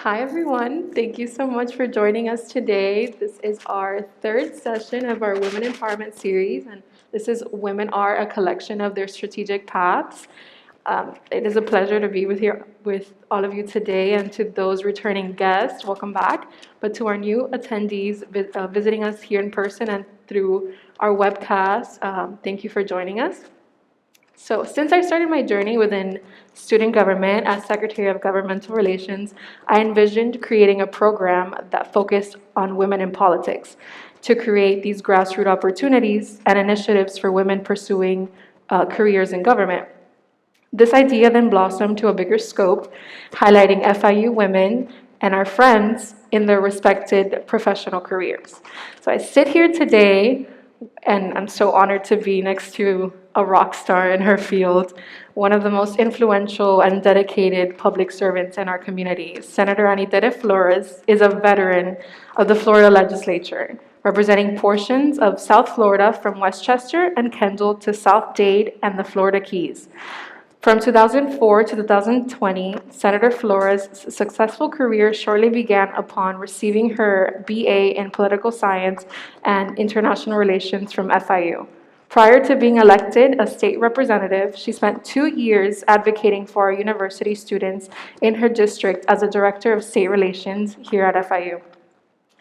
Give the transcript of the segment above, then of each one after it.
Hi, everyone. Thank you so much for joining us today. This is our third session of our Women Empowerment series, and this is Women Are a Collection of Their Strategic Paths. It is a pleasure to be with all of you today, and to those returning guests, welcome back. But to our new attendees visiting us here in person and through our webcast, thank you for joining us. So, since I started my journey within student government as Secretary of Governmental Relations, I envisioned creating a program that focused on women in politics to create these grassroots opportunities and initiatives for women pursuing careers in government. This idea then blossomed to a bigger scope, highlighting FIU women and our friends in their respected professional careers. So I sit here today, and I'm so honored to be next to a rock star in her field, one of the most influential and dedicated public servants in our community. Senator Anita de Flores is a veteran of the Florida legislature, representing portions of South Florida from Westchester and Kendall to South Dade and the Florida Keys. From 2004 to 2020, Senator Flores' successful career shortly began upon receiving her BA in Political Science and International Relations from FIU. Prior to being elected a state representative, she spent 2 years advocating for our university students in her district as a director of state relations here at FIU.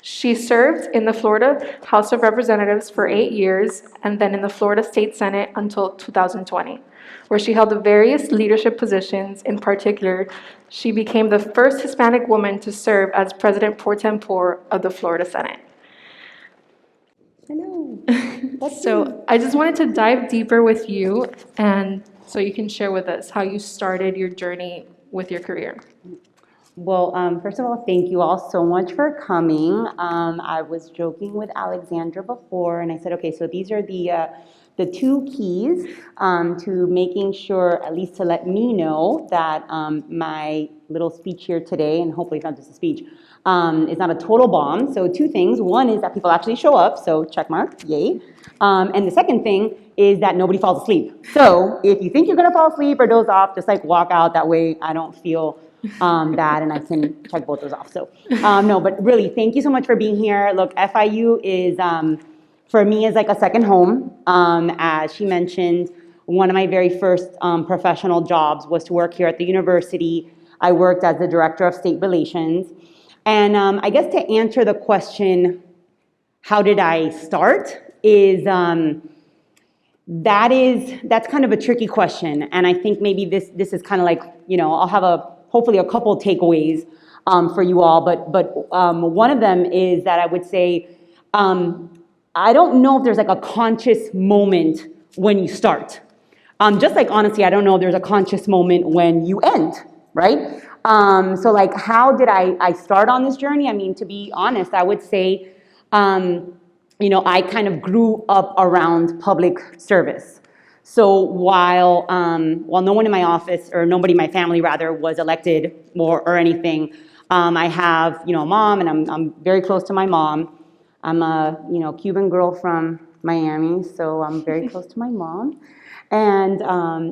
She served in the Florida House of Representatives for 8 years and then in the Florida State Senate until 2020, where she held various leadership positions. In particular, she became the first Hispanic woman to serve as president pro tempore of the Florida Senate. Hello. So I just wanted to dive deeper with you, and so you can share with us how you started your journey with your career. Well, first of all, thank you all so much for coming. I was joking with Alexandra before, and I said, okay, so these are the two keys to making sure, at least to let me know that my little speech here today, and hopefully it's not just a speech, is not a total bomb. So 2 things. One is that people actually show up, so check mark, yay. And the second thing is that nobody falls asleep. So if you think you're gonna fall asleep or doze off, just like walk out, that way I don't feel bad and I can check both those off. So no, but really, thank you so much for being here. Look, FIU is, for me, is like a second home. As she mentioned, one of my very first professional jobs was to work here at the university. I worked as the director of state relations. And I guess to answer the question, how did I start, is that's kind of a tricky question. And I think maybe this is kind of like, I'll have hopefully a couple takeaways for you all. But one of them is that I would say, I don't know if there's like a conscious moment when you start. Just like honestly, I don't know if there's a conscious moment when you end, right? So like, how did I start on this journey? I mean, to be honest, I would say, I kind of grew up around public service. So while no one in my office, or nobody in my family rather, was elected or anything, I have, a mom, and I'm very close to my mom. I'm a, Cuban girl from Miami, so I'm very close to my mom. And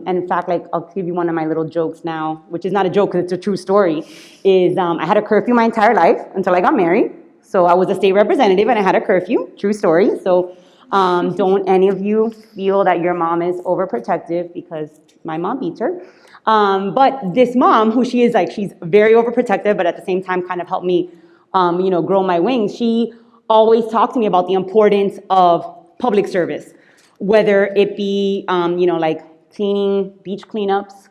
in fact, like, I'll give you one of my little jokes now, which is not a joke because it's a true story, is I had a curfew my entire life until I got married. So I was a state representative and I had a curfew, true story. So don't any of you feel that your mom is overprotective, because my mom beats her. But this mom, who she is, like, she's very overprotective, but at the same time kind of helped me, grow my wings. She always talked to me about the importance of public service, whether it be, like cleaning, beach cleanups.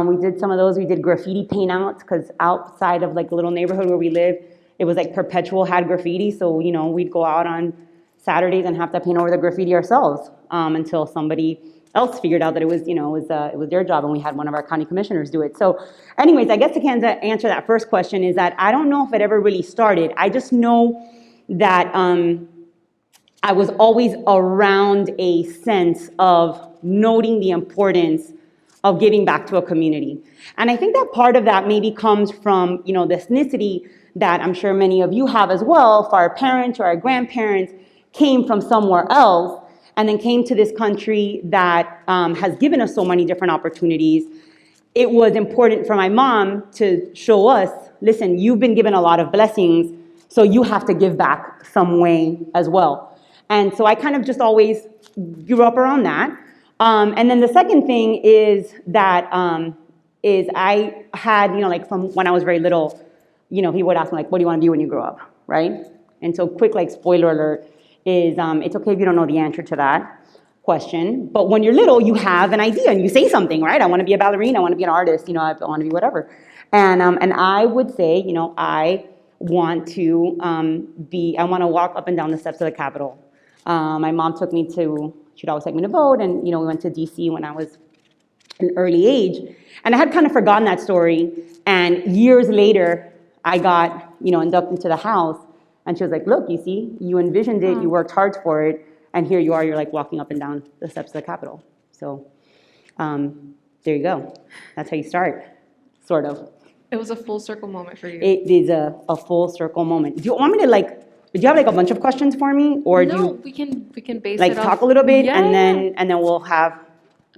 We did some of those. We did graffiti paint outs, because outside of like the little neighborhood where we live, it was like perpetual had graffiti. So, we'd go out on Saturdays and have to paint over the graffiti ourselves until somebody else figured out that it was, it was their job, and we had one of our county commissioners do it. So anyways, I guess to answer that first question is that I don't know if it ever really started. I just know that I was always around a sense of noting the importance of giving back to a community. And I think that part of that maybe comes from, the ethnicity that I'm sure many of you have as well. If our parents or our grandparents came from somewhere else and then came to this country that has given us so many different opportunities, it was important for my mom to show us listen, you've been given a lot of blessings, so you have to give back some way as well. And so I kind of just always grew up around that. And then the second thing is that is I had, like from when I was very little, he would ask me like, what do you want to be when you grow up, right? And so quick, like spoiler alert, is it's okay if you don't know the answer to that question, but when you're little, you have an idea and you say something, right? I want to be a ballerina, I want to be an artist, I want to be whatever. And I would say, I want to I want to walk up and down the steps of the Capitol. My mom took me she'd always take me to vote, and we went to DC when I was an early age, and I had kind of forgotten that story. And years later, I got inducted into the House, and she was like, "Look, you see, you envisioned it, you worked hard for it, and here you are. You're like walking up and down the steps of the Capitol." So there you go. That's how you start, sort of. It was a full circle moment for you. It is a full circle moment. Do you want me to do you have like a bunch of questions for me, or do No, you we can base like it off. talk a little bit, Yeah, and then we'll have.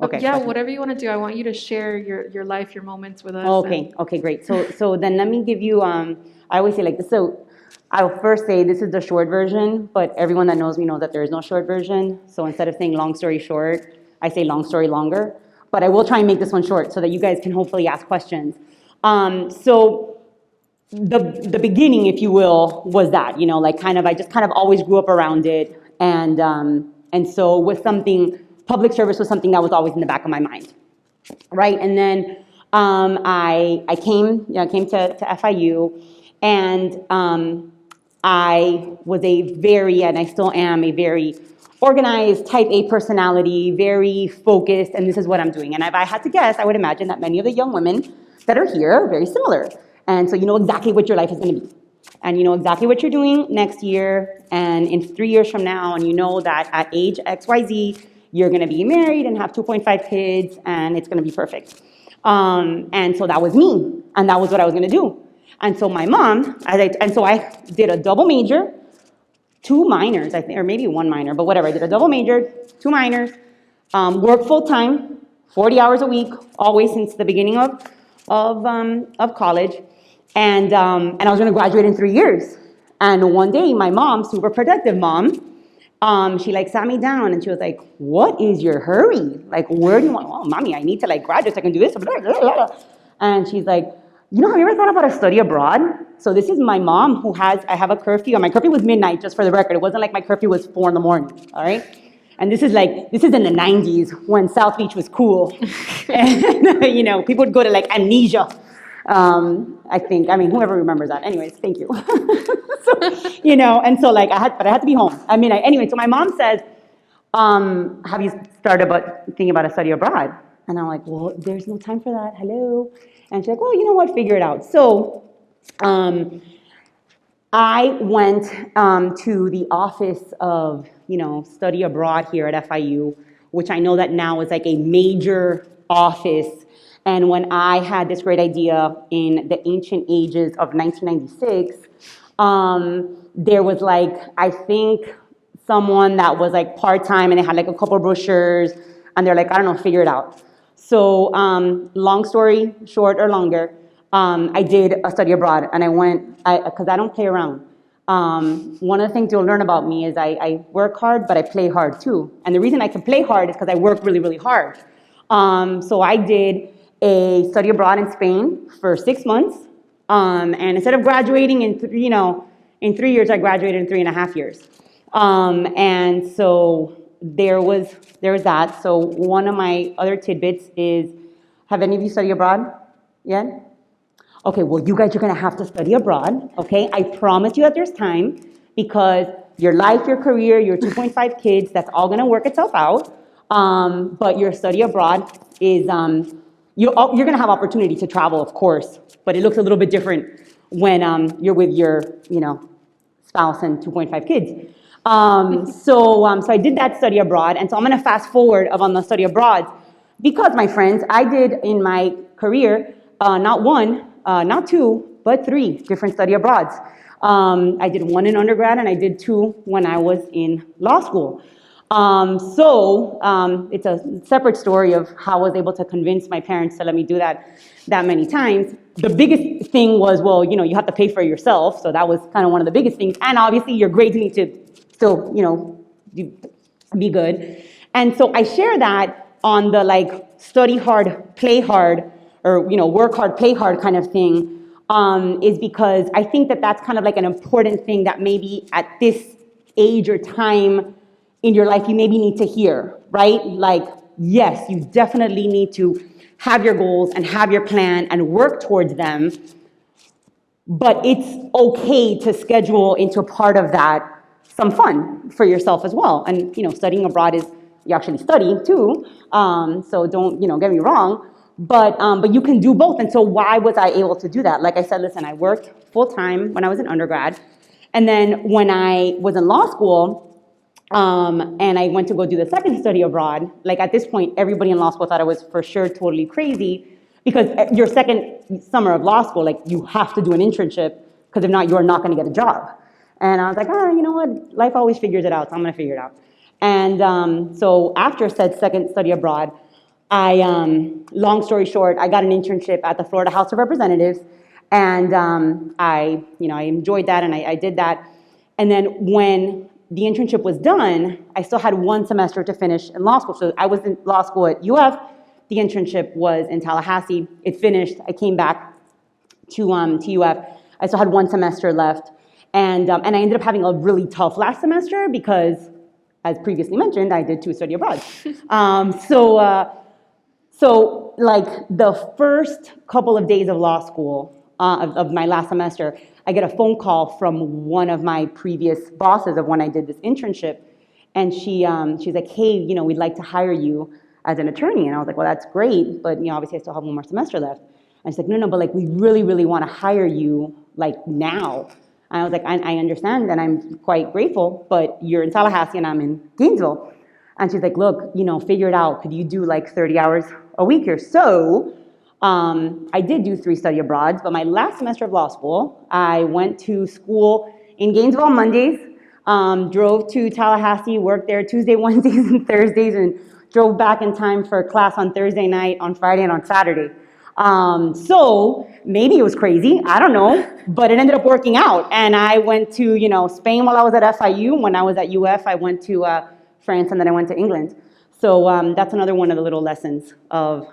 Okay. Yeah, questions. whatever you want to do. I want you to share your life, your moments with us. Okay. Okay. Great. So then let me give you. I always say like this. So I'll first say this is the short version, but everyone that knows me knows that there is no short version. So instead of saying long story short, I say long story longer. But I will try and make this one short so that you guys can hopefully ask questions. So the beginning, if you will, was that, like I just kind of always grew up around it. And so was public service was something that was always in the back of my mind, right? And then I came to FIU, and I was and I still am a very organized, type A personality, very focused, and this is what I'm doing. And if I had to guess, I would imagine that many of the young women that are here are very similar. And so you know exactly what your life is going to be. And you know exactly what you're doing next year and in 3 years from now, and you know that at age XYZ, you're going to be married and have 2.5 kids, and it's going to be perfect. And so that was me, and that was what I was going to do. And so my mom, so I did a double major, 2 minors, I think, or maybe 1 minor, but whatever. I did a double major, 2 minors, worked full time, 40 hours a week, always since the beginning of college, and I was going to graduate in 3 years. And one day, my mom, super protective mom, she sat me down and she was like, "What is your hurry? Where do you want?" "Oh, mommy, I need to graduate so I can do this." And she's like, "Have you ever thought about a study abroad?" So this is my mom I have a curfew, and my curfew was midnight, just for the record. It wasn't like my curfew was 4 a.m, all right? And this is in the 90s when South Beach was cool. And, people would go to Amnesia, whoever remembers that. Anyways, thank you. And so I had to be home. Anyway, so my mom says, "Have you started thinking about a study abroad?" And I'm like, "Well, there's no time for that. Hello." And she's like, "Well, you know what? Figure it out." So I went to the office of, study abroad here at FIU, which I know that now is a major office. And when I had this great idea in the ancient ages of 1996, there was I think someone that was part-time, and they had a couple of brochures, and they're I don't know, figure it out. So long story short or longer, I did a study abroad, and I went, because I don't play around. One of the things you'll learn about me is I work hard, but I play hard too. And the reason I can play hard is because I work really, really hard. So I did a study abroad in Spain for 6 months. And instead of graduating in 3 years, I graduated in 3.5 years. And so there was that. So one of my other tidbits is, have any of you studied abroad yet? Okay, well, you guys are going to have to study abroad, okay? I promise you that there's time, because your life, your career, your 2.5 kids, that's all going to work itself out. But your study abroad is, you're going to have opportunity to travel, of course, but it looks a little bit different when you're with your, spouse and 2.5 kids. So I did that study abroad, and so I'm going to fast forward on the study abroad, because, my friends, I did in my career not 1, not 2, but 3 different study abroads. I did 1 in undergrad, and I did 2 when I was in law school. It's a separate story of how I was able to convince my parents to let me do that many times. The biggest thing was, well, you have to pay for it yourself. So that was kind of one of the biggest things. And obviously your grades need to still, be good. And so I share that on the study hard, play hard, or, work hard, play hard kind of thing, is because I think that that's kind of like an important thing that maybe at this age or time in your life you maybe need to hear, right? Like, yes, you definitely need to have your goals and have your plan and work towards them, but it's okay to schedule into part of that some fun for yourself as well. And, studying abroad is, you actually study too, so don't, get me wrong, but you can do both. And so why was I able to do that? Like I said, listen, I worked full-time when I was an undergrad, and then when I was in law school, and I went to go do the second study abroad, like at this point, everybody in law school thought I was for sure totally crazy, because your second summer of law school, like you have to do an internship, because if not, you're not gonna get a job. And I was like, you know what, life always figures it out, so I'm gonna figure it out. And so after said second study abroad, long story short, I got an internship at the Florida House of Representatives, and I enjoyed that, and I did that. And then when the internship was done, I still had 1 semester to finish in law school. So I was in law school at UF. The internship was in Tallahassee. It finished. I came back to UF. I still had 1 semester left. And I ended up having a really tough last semester because, as previously mentioned, I did 2 study abroad. So like the first couple of days of law school, of my last semester, I get a phone call from one of my previous bosses of when I did this internship, and she's like, hey, we'd like to hire you as an attorney. And I was like, well, that's great, but obviously I still have 1 more semester left. And she's like, no, but like we really, really want to hire you like now. And I was like, I understand, and I'm quite grateful, but you're in Tallahassee and I'm in Gainesville. And she's like, look, figure it out. Could you do like 30 hours a week here? So I did do 3 study abroads, but my last semester of law school, I went to school in Gainesville on Mondays, drove to Tallahassee, worked there Tuesday, Wednesdays, and Thursdays, and drove back in time for class on Thursday night, on Friday, and on Saturday. So maybe it was crazy, I don't know, but it ended up working out. And I went to, Spain while I was at FIU. When I was at UF, I went to France, and then I went to England. So that's another one of the little lessons of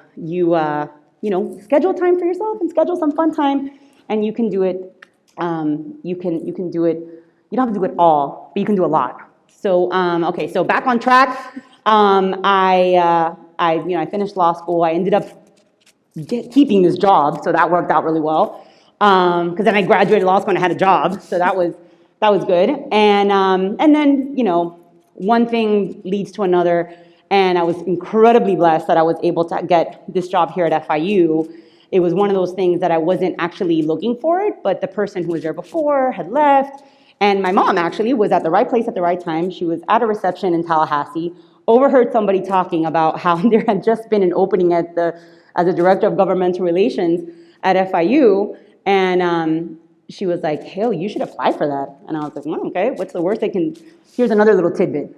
schedule time for yourself and schedule some fun time, and you can do it. You can do it. You don't have to do it all, but you can do a lot. So okay, so back on track. I finished law school. I ended up keeping this job, so that worked out really well. Because then I graduated law school and I had a job, so that was good. And then one thing leads to another. And I was incredibly blessed that I was able to get this job here at FIU. It was one of those things that I wasn't actually looking for it, but the person who was there before had left. And my mom actually was at the right place at the right time. She was at a reception in Tallahassee, overheard somebody talking about how there had just been an opening as a director of governmental relations at FIU. And she was like, hey, you should apply for that. And I was like, well, okay, what's the worst they can, here's another little tidbit.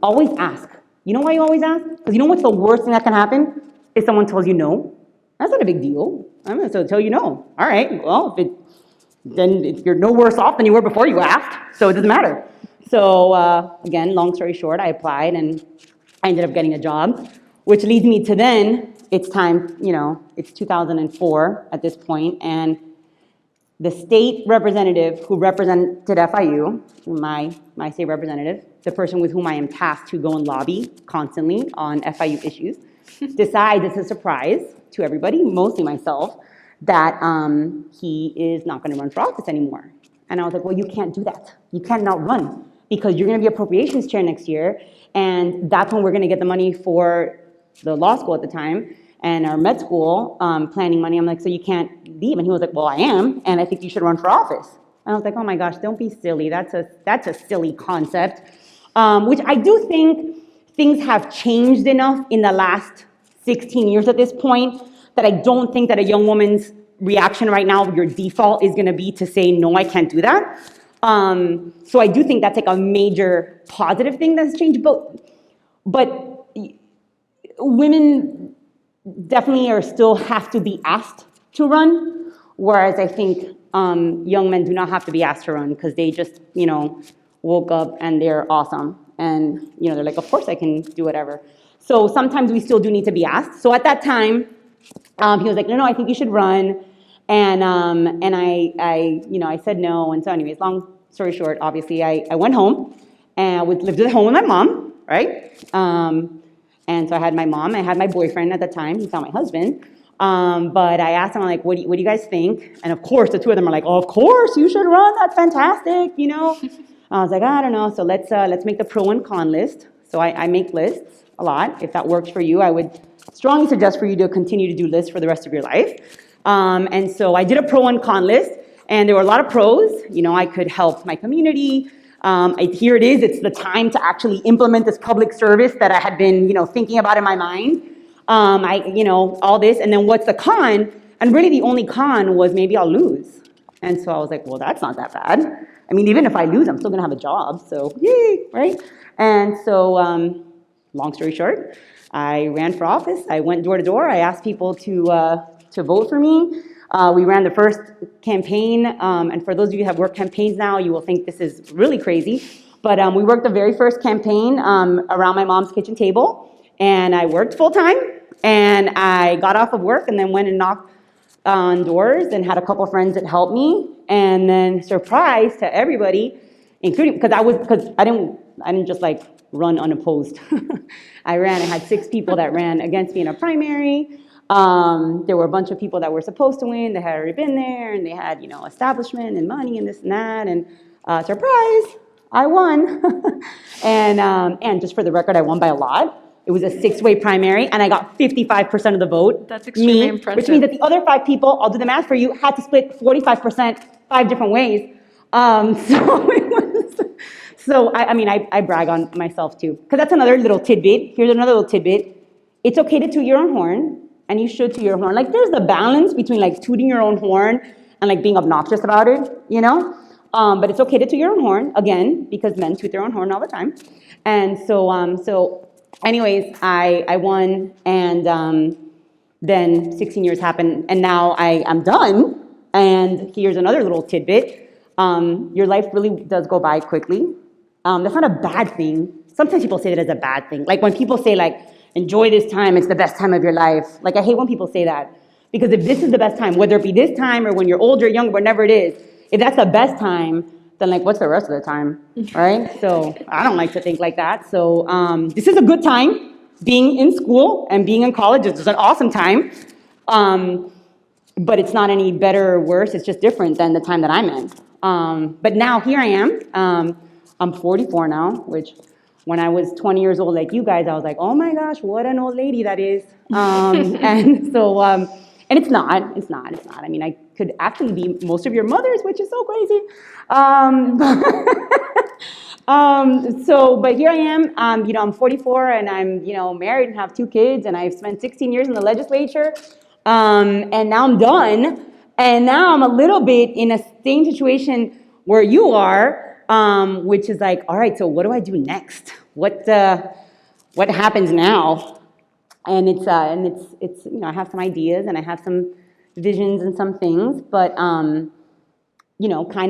Always ask. You know why you always ask? Because you know what's the worst thing that can happen? If someone tells you no. That's not a big deal. I'm going to tell you no. All right, well, then you're no worse off than you were before you asked, so it doesn't matter. So again, long story short, I applied and I ended up getting a job, which leads me to then, it's time, it's 2004 at this point, and the state representative who represented FIU, my state representative, the person with whom I am tasked to go and lobby constantly on FIU issues, decides it's a surprise to everybody, mostly myself, that he is not going to run for office anymore. And I was like, well, you can't do that. You cannot run because you're going to be appropriations chair next year, and that's when we're going to get the money for the law school at the time and our med school planning money. I'm like, so you can't leave? And he was like, well, I am, and I think you should run for office. And I was like, oh my gosh, don't be silly. That's a silly concept. Which I do think things have changed enough in the last 16 years at this point that I don't think that a young woman's reaction right now, your default is going to be to say, no, I can't do that. So I do think that's like a major positive thing that's changed. But but women definitely are still have to be asked to run, whereas I think young men do not have to be asked to run because they just, woke up and they're awesome. And, they're like, of course I can do whatever. So sometimes we still do need to be asked. So at that time, he was like, no, I think you should run. And I said no. And so anyways, long story short, obviously I went home and I lived at home with my mom, right? And so I had my mom, I had my boyfriend at the time, he's not my husband. But I asked them, like, what do you guys think? And of course, the two of them are like, oh, of course, you should run, that's fantastic, I was like, I don't know, so let's make the pro and con list. So I make lists a lot. If that works for you, I would strongly suggest for you to continue to do lists for the rest of your life. And so I did a pro and con list, and there were a lot of pros. I could help my community. Here it is, it's the time to actually implement this public service that I had been, thinking about in my mind. All this, and then what's the con? And really the only con was maybe I'll lose. And so I was like, well, that's not that bad. I mean, even if I lose, I'm still gonna have a job, so yay, right? And so, long story short, I ran for office. I went door to door. I asked people to vote for me. We ran the first campaign, and for those of you who have worked campaigns now, you will think this is really crazy. But we worked the very first campaign around my mom's kitchen table, and I worked full time, and I got off of work and then went and knocked on doors and had a couple friends that helped me, and then surprise to everybody, including, because I didn't just like run unopposed. I had 6 people that ran against me in a primary. There were a bunch of people that were supposed to win that had already been there, and they had, establishment and money and this and that, and surprise, I won. And just for the record, I won by a lot. It was a 6-way primary, and I got 55% of the vote. That's extremely impressive. Which means that the other 5 people, I'll do the math for you, had to split 45% 5 different ways. So I brag on myself too, because that's another little tidbit. Here's another little tidbit. It's okay to toot your own horn, and you should toot your own horn. Like, there's the balance between like tooting your own horn and like being obnoxious about it, But it's okay to toot your own horn, again, because men toot their own horn all the time. And so anyways, I won, and then 16 years happened, and now I'm done. And here's another little tidbit. Your life really does go by quickly. That's not a bad thing. Sometimes people say that as a bad thing. Like when people say like, enjoy this time, it's the best time of your life. Like I hate when people say that. Because if this is the best time, whether it be this time or when you're older, young, whenever it is, if that's the best time, then like what's the rest of the time, right? So I don't like to think like that. So this is a good time. Being in school and being in college is an awesome time. But it's not any better or worse, it's just different than the time that I'm in. But now here I am. I'm 44 now, which when I was 20 years old like you guys, I was like, oh my gosh, what an old lady that is. And so, and it's not. I mean, I could actually be most of your mothers, which is so crazy. But here I am, I'm 44 and I'm, married and have 2 kids, and I've spent 16 years in the legislature. And now I'm done. And now I'm a little bit in a same situation where you are, which is like, all right, so what do I do next? What happens now? And it's I have some ideas and I have some visions and some things, but kind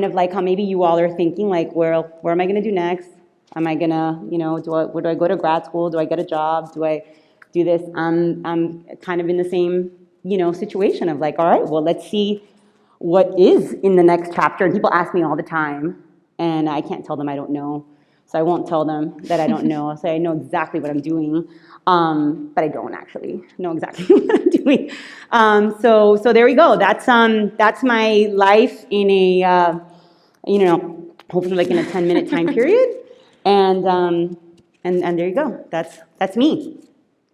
of like how maybe you all are thinking, like, where am I gonna do next? Am I gonna, where do I go to grad school? Do I get a job? Do I do this? I'm kind of in the same, situation of like, all right, well, let's see what is in the next chapter. And people ask me all the time, and I can't tell them I don't know. So I won't tell them that I don't know. I'll say I know exactly what I'm doing, but I don't actually know exactly what I'm doing. So there we go. That's my life in a, hopefully like in a 10-minute time period. And there you go. That's me.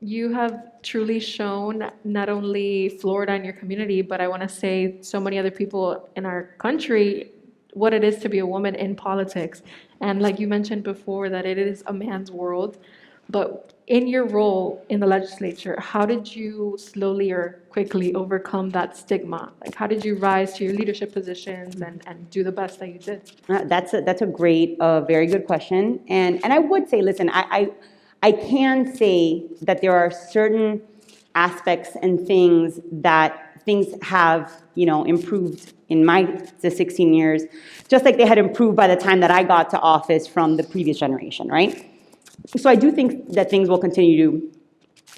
You have truly shown not only Florida and your community, but I want to say so many other people in our country what it is to be a woman in politics. And like you mentioned before, that it is a man's world. But in your role in the legislature, how did you slowly or quickly overcome that stigma? Like, how did you rise to your leadership positions and do the best that you did? That's a great, very good question. And I would say, listen, I can say that there are certain aspects and things that things have, improved in the 16 years, just like they had improved by the time that I got to office from the previous generation, right? So I do think that things will continue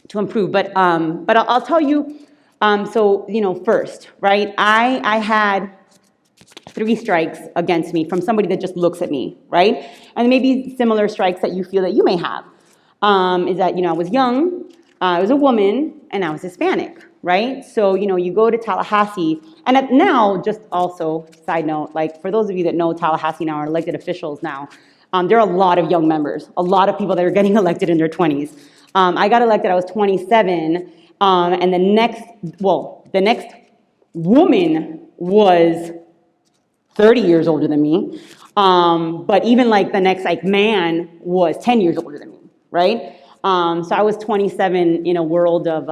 to improve, but I'll tell you. First, right? I had 3 strikes against me from somebody that just looks at me, right? And maybe similar strikes that you feel that you may have. Is that, I was young, I was a woman, and I was Hispanic, right? So, you go to Tallahassee, and now, just also, side note, like for those of you that know Tallahassee now, are elected officials now, there are a lot of young members, a lot of people that are getting elected in their 20s. I got elected, I was 27, and the next woman was 30 years older than me. But even like the next man was 10 years older than me, right? So I was 27 in a world of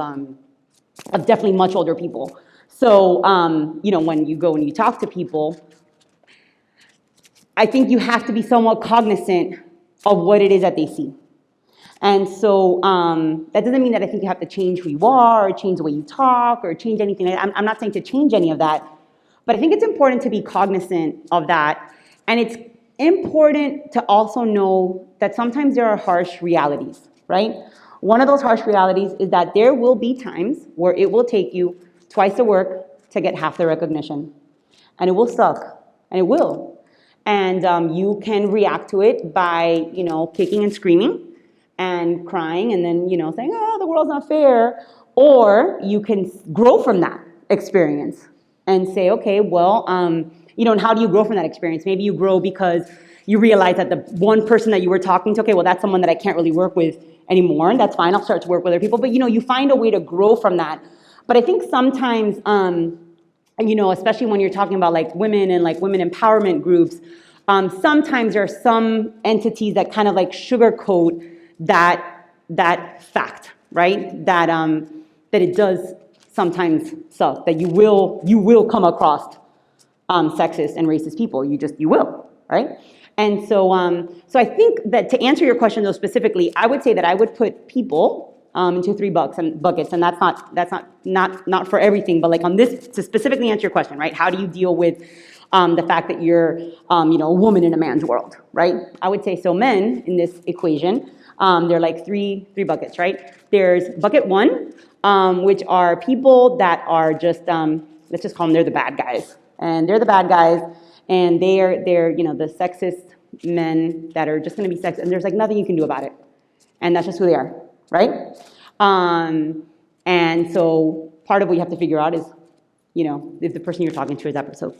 definitely much older people. So, when you go and you talk to people, I think you have to be somewhat cognizant of what it is that they see. And so that doesn't mean that I think you have to change who you are or change the way you talk or change anything. I'm not saying to change any of that, but I think it's important to be cognizant of that. And it's important to also know that sometimes there are harsh realities, right? One of those harsh realities is that there will be times where it will take you twice the work to get half the recognition. And it will suck, and it will. And you can react to it by, kicking and screaming and crying and then, saying, oh, the world's not fair. Or you can grow from that experience and say, okay, well, and how do you grow from that experience? Maybe you grow because you realize that the one person that you were talking to, okay, well, that's someone that I can't really work with anymore, and that's fine, I'll start to work with other people. But, you find a way to grow from that. But I think sometimes, especially when you're talking about like women and like women empowerment groups, sometimes there are some entities that kind of like sugarcoat that fact, right? That it does sometimes suck, that you will come across sexist and racist people. You will, right? And so I think that to answer your question though specifically, I would say that I would put people into 3 buckets, and that's not for everything, but like on this, to specifically answer your question, right? How do you deal with the fact that you're a woman in a man's world, right? I would say so. Men in this equation, there are like three buckets, right? There's bucket 1, which are people that are just let's just call them, they're the bad guys, and they're the bad guys, and they're the sexist men that are just going to be sexist, and there's like nothing you can do about it, and that's just who they are, right? And so part of what you have to figure out is, if the person you're talking to is that person. So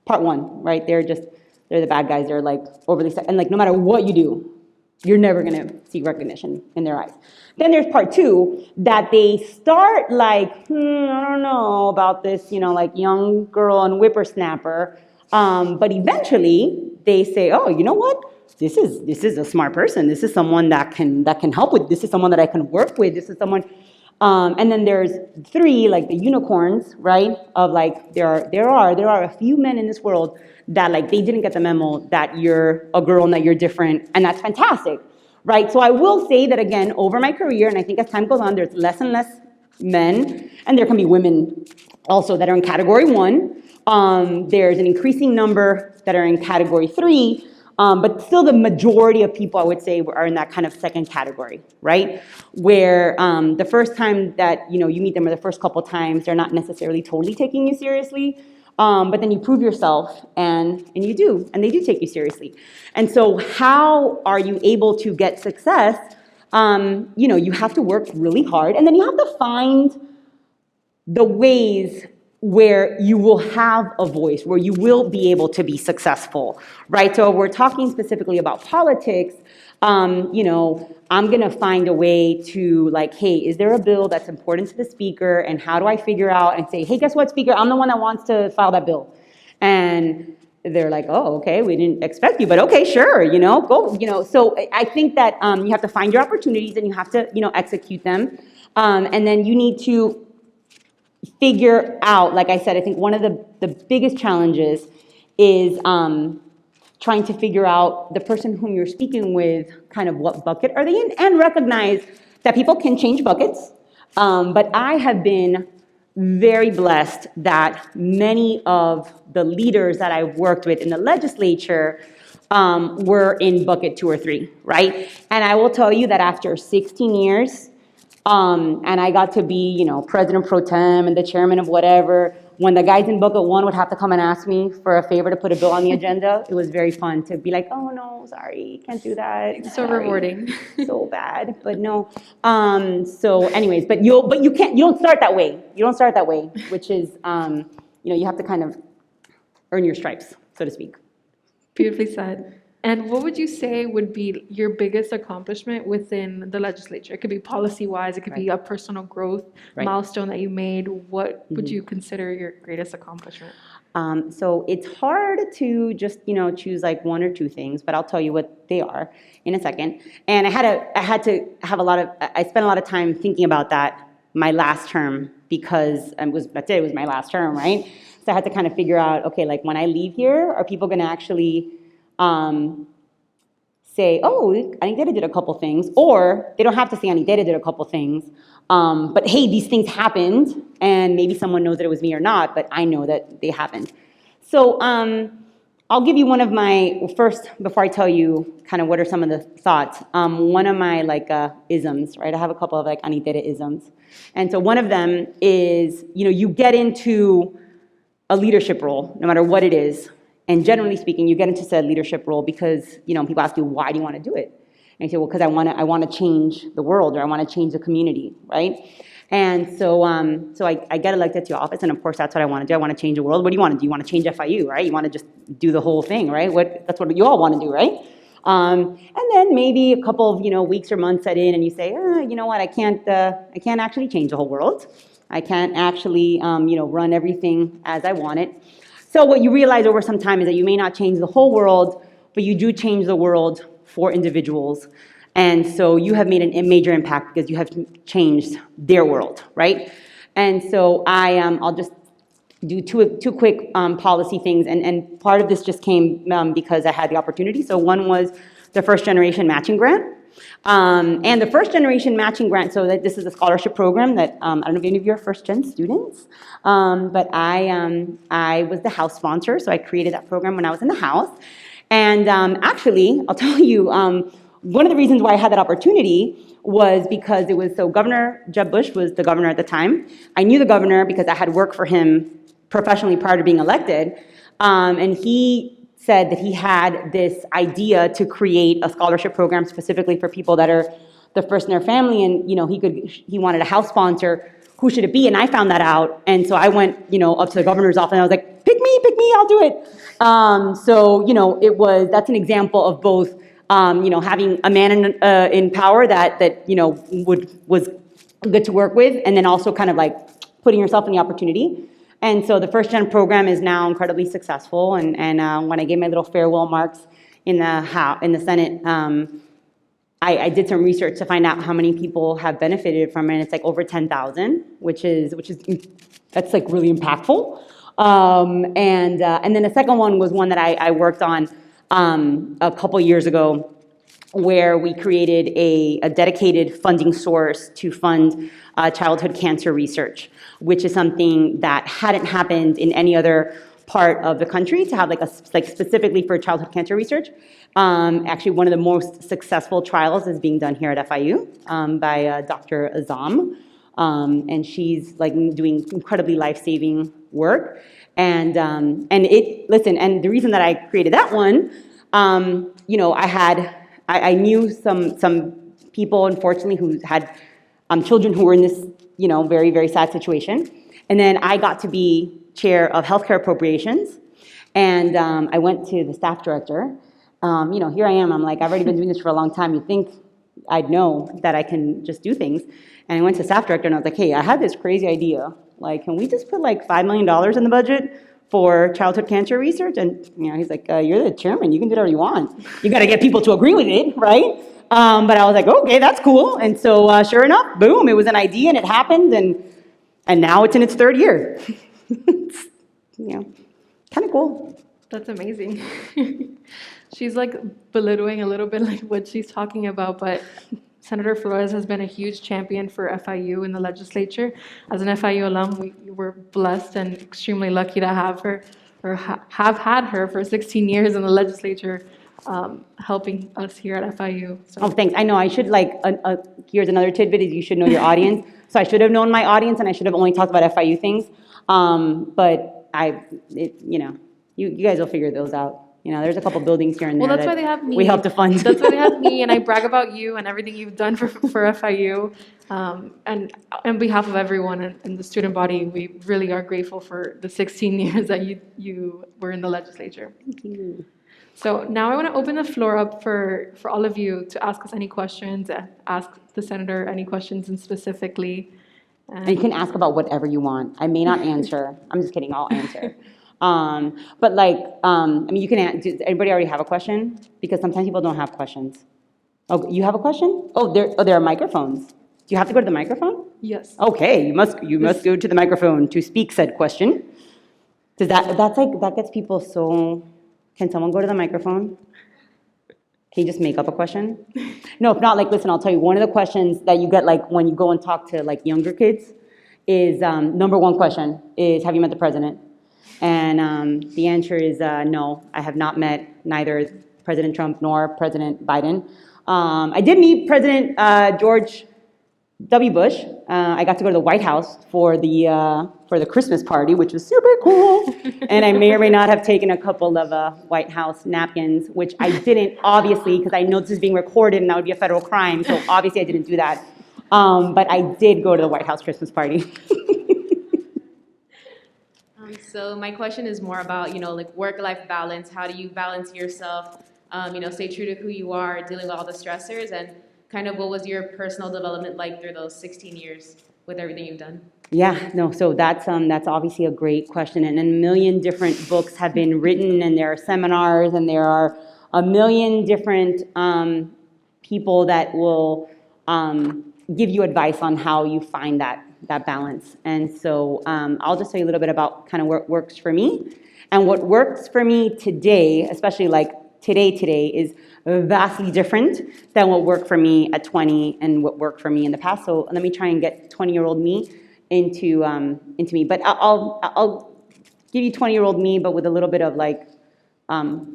part 1, right? They're the bad guys. They're like overly and like no matter what you do, you're never gonna seek recognition in their eyes. Then there's part 2 that they start like, I don't know about this, like young girl and whippersnapper. But eventually they say, oh, you know what? This is a smart person. This is someone that can help with. This is someone that I can work with. This is someone. And then there's 3, like the unicorns, right? Of like there are a few men in this world that like they didn't get the memo that you're a girl and that you're different, and that's fantastic, right? So I will say that again over my career, and I think as time goes on, there's less and less men, and there can be women also that are in category 1. There's an increasing number that are in category 3. But still the majority of people, I would say, are in that kind of second category, right? Where the first time that you meet them, or the first couple times, they're not necessarily totally taking you seriously. But then you prove yourself, and they do take you seriously. And so how are you able to get success? You have to work really hard, and then you have to find the ways where you will have a voice, where you will be able to be successful, right? So if we're talking specifically about politics, I'm gonna find a way to like, hey, is there a bill that's important to the speaker, and how do I figure out and say, hey, guess what, speaker, I'm the one that wants to file that bill. And they're like, oh, okay, we didn't expect you, but okay, sure, go, So I think that you have to find your opportunities, and you have to, execute them. And then you need to figure out, like I said, I think one of the biggest challenges is trying to figure out the person whom you're speaking with, kind of what bucket are they in, and recognize that people can change buckets. But I have been very blessed that many of the leaders that I've worked with in the legislature were in bucket 2 or 3, right? And I will tell you that after 16 years, and I got to be, president pro tem and the chairman of whatever, when the guys in bucket 1 would have to come and ask me for a favor to put a bill on the agenda, it was very fun to be like, oh no, sorry, can't do that. So Sorry. rewarding. So bad, but no. So anyways, but you don't start that way. You don't start that way, which is, you have to kind of earn your stripes, so to speak. Beautifully said. And what would you say would be your biggest accomplishment within the legislature? It could be policy-wise, it could be a personal growth milestone that you made. What would you consider your greatest accomplishment? So it's hard to just, choose like 1 or 2 things, but I'll tell you what they are in a second. And I had to have I spent a lot of time thinking about that my last term because it was my last term, right? So I had to kind of figure out, okay, like when I leave here, are people going to actually say, oh, Anideta did a couple things, or they don't have to say Anideta did a couple things, but hey, these things happened, and maybe someone knows that it was me or not, but I know that they happened. So I'll give you one of my, first, before I tell you kind of what are some of the thoughts, one of my isms, right? I have a couple of Anideta isms. And so one of them is, you get into a leadership role, no matter what it is. And generally speaking, you get into said leadership role because, people ask you, why do you want to do it? And you say, well, because I want to change the world, or I want to change the community, right? And so I get elected to office, and of course that's what I want to do. I want to change the world. What do you want to do? You want to change FIU, right? You want to just do the whole thing, right? That's what you all want to do, right? And then maybe a couple of weeks or months set in, and you say, you know what? I can't actually change the whole world. I can't actually run everything as I want it. So what you realize over some time is that you may not change the whole world, but you do change the world for individuals. And so you have made a major impact because you have changed their world, right? And so I'll just do two quick policy things. And part of this just came because I had the opportunity. So one was the First Generation Matching Grant. And the First Generation Matching Grant, so this is a scholarship program that, I don't know if any of you are first-gen students, but I was the House sponsor, so I created that program when I was in the House. And actually, I'll tell you, one of the reasons why I had that opportunity was because Governor Jeb Bush was the governor at the time. I knew the governor because I had worked for him professionally prior to being elected, and he said that he had this idea to create a scholarship program specifically for people that are the first in their family, and he wanted a House sponsor. Who should it be? And I found that out, and so I went up to the governor's office, and I was like, pick me, I'll do it. That's an example of both having a man in power that was good to work with, and then also kind of putting yourself in the opportunity. And so the First Gen program is now incredibly successful. And when I gave my little farewell marks in the Senate, I did some research to find out how many people have benefited from it. And it's over 10,000, which is that's really impactful. And then the second one was one that I worked on a couple years ago, where we created a dedicated funding source to fund childhood cancer research, which is something that hadn't happened in any other part of the country, to have specifically for childhood cancer research. Actually, one of the most successful trials is being done here at FIU by Dr. Azam, and she's doing incredibly life-saving work. And the reason that I created that one, I knew some people, unfortunately, who had children who were in this, very, very sad situation. And then I got to be chair of healthcare appropriations. And I went to the staff director. Here I am. I'm I've already been doing this for a long time. You'd think I'd know that I can just do things. And I went to the staff director, and I was like, hey, I had this crazy idea. Can we just put $5 million in the budget for childhood cancer research? And he's like, you're the chairman, you can do whatever you want. You got to get people to agree with it, right? But I was like, okay, that's cool. And so sure enough, boom, it was an idea, and it happened, and now it's in its 3rd year. It's, kind of cool. That's amazing. She's like belittling a little bit like what she's talking about, but Senator Flores has been a huge champion for FIU in the legislature. As an FIU alum, we were blessed and extremely lucky to have her, or have had her for 16 years in the legislature, helping us here at FIU. So Oh, thanks. I know I should here's another tidbit is you should know your audience. So I should have known my audience and I should have only talked about FIU things. But you guys will figure those out. You know, there's a couple buildings here and there well, that's why they have me. we help to fund. That's why they have me, and I brag about you and everything you've done for FIU. And on behalf of everyone in the student body, we really are grateful for the 16 years that you were in the legislature. Thank you. So now I want to open the floor up for all of you to ask us any questions, ask the senator any questions and specifically. And you can ask about whatever you want. I may not answer. I'm just kidding. I'll answer. But you can. Does everybody already have a question? Because sometimes people don't have questions. Oh, you have a question? Oh, there are microphones. Do you have to go to the microphone? Yes. Okay, you must go to the microphone to speak said question. That gets people so. Can someone go to the microphone? Can you just make up a question? No, if not, listen, I'll tell you, one of the questions that you get, when you go and talk to, younger kids is, number one question is, have you met the president? And the answer is, no, I have not met neither President Trump nor President Biden. I did meet President George W. Bush. I got to go to the White House for the Christmas party, which was super cool. And I may or may not have taken a couple of White House napkins, which I didn't, obviously, because I know this is being recorded and that would be a federal crime. So obviously I didn't do that. But I did go to the White House Christmas party. So my question is more about, work-life balance. How do you balance yourself, stay true to who you are, dealing with all the stressors, and kind of what was your personal development like through those 16 years with everything you've done? Yeah, no, so that's obviously a great question, and a million different books have been written, and there are seminars, and there are a million different people that will give you advice on how you find that balance. And so I'll just tell you a little bit about kind of what works for me. And what works for me today, especially today is vastly different than what worked for me at 20 and what worked for me in the past. So let me try and get 20-year-old me into me. But I'll give you 20-year-old me, but with a little bit of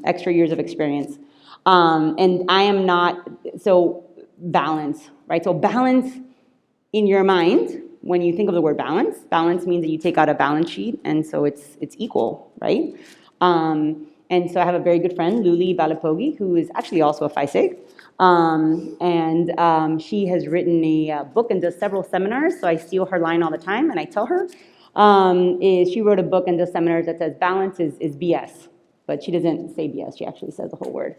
extra years of experience. And I am not, so balance, right? So balance in your mind, when you think of the word balance means that you take out a balance sheet, and so it's equal, right? And so I have a very good friend, Luli Balapogi, who is actually also a Phi Sig. And she has written a book and does several seminars, so I steal her line all the time, and I tell her, she wrote a book and does seminars that says balance is BS. But she doesn't say BS, she actually says the whole word.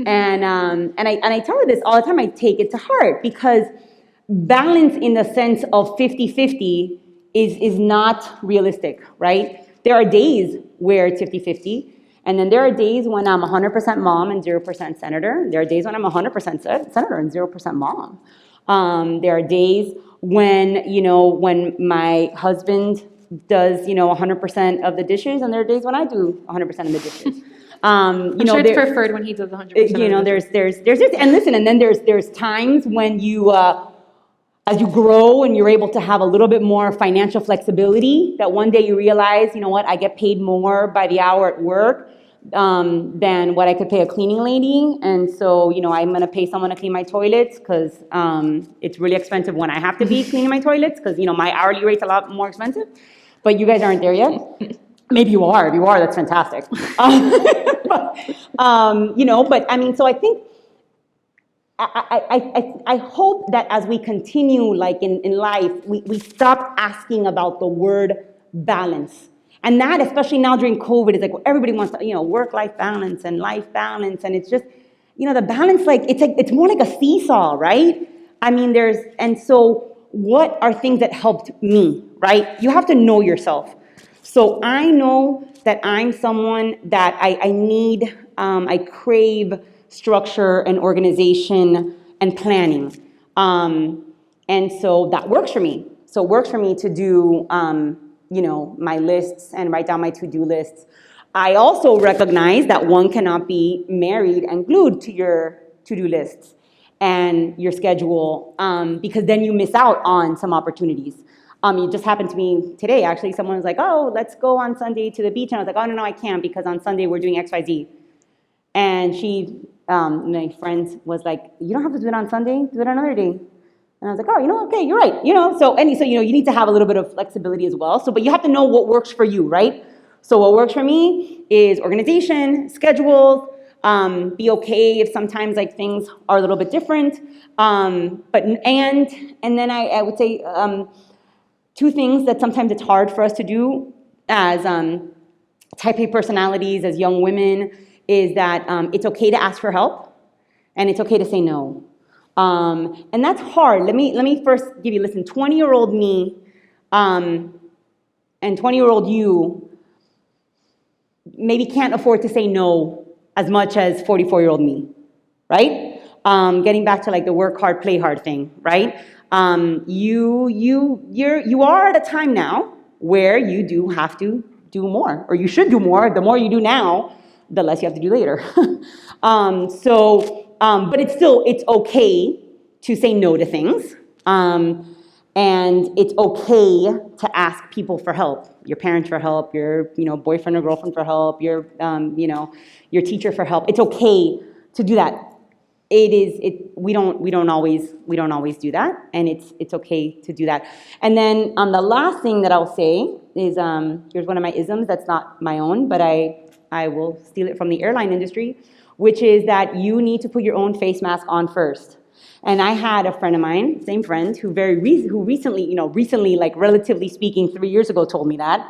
And I tell her this all the time, I take it to heart, because balance in the sense of 50-50 is not realistic, right? There are days where it's 50-50, and then there are days when I'm 100% mom and 0% senator. There are days when I'm 100% senator and 0% mom. There are days when my husband does 100% of the dishes, and there are days when I do 100% of the dishes. I'm sure it's preferred when he does 100%. There's and listen, and then there's times when you as you grow and you're able to have a little bit more financial flexibility, that one day you realize, you know what, I get paid more by the hour at work than what I could pay a cleaning lady. And so, I'm going to pay someone to clean my toilets because it's really expensive when I have to be cleaning my toilets because, my hourly rate's a lot more expensive. But you guys aren't there yet. Maybe you are. If you are, that's fantastic. So I think I hope that as we continue, in life, we stop asking about the word balance. And that, especially now during COVID, is everybody wants to, work-life balance and life balance. And it's just, the balance, it's more like a seesaw, right? And so what are things that helped me, right? You have to know yourself. So I know that I'm someone that I need, I crave structure and organization and planning. And so that works for me. So it works for me to do, my lists and write down my to-do lists. I also recognize that one cannot be married and glued to your to-do lists and your schedule, because then you miss out on some opportunities. It just happened to me today, actually. Someone was like, oh, let's go on Sunday to the beach. And I was like, oh, no, I can't, because on Sunday we're doing X, Y, Z. And my friend was like, you don't have to do it on Sunday, do it another day. And I was like, oh, okay, you're right. So you need to have a little bit of flexibility as well. But you have to know what works for you, right? So what works for me is organization, schedules, be okay if sometimes like things are a little bit different. And then I would say two things that sometimes it's hard for us to do as type A personalities, as young women, is that it's okay to ask for help and it's okay to say no. And that's hard. Let me first give you, listen, 20-year-old me and 20-year-old you maybe can't afford to say no as much as 44-year-old me, right? Getting back to like the work hard, play hard thing, right? You are at a time now where you do have to do more, or you should do more. The more you do now, the less you have to do later. But it's okay to say no to things. And it's okay to ask people for help, your parents for help, your boyfriend or girlfriend for help, your teacher for help. It's okay to do that. We don't always do that, and it's okay to do that. And then the last thing that I'll say is here's one of my isms that's not my own, but I will steal it from the airline industry, which is that you need to put your own face mask on first. And I had a friend of mine, same friend, who recently, like relatively speaking, 3 years ago, told me that.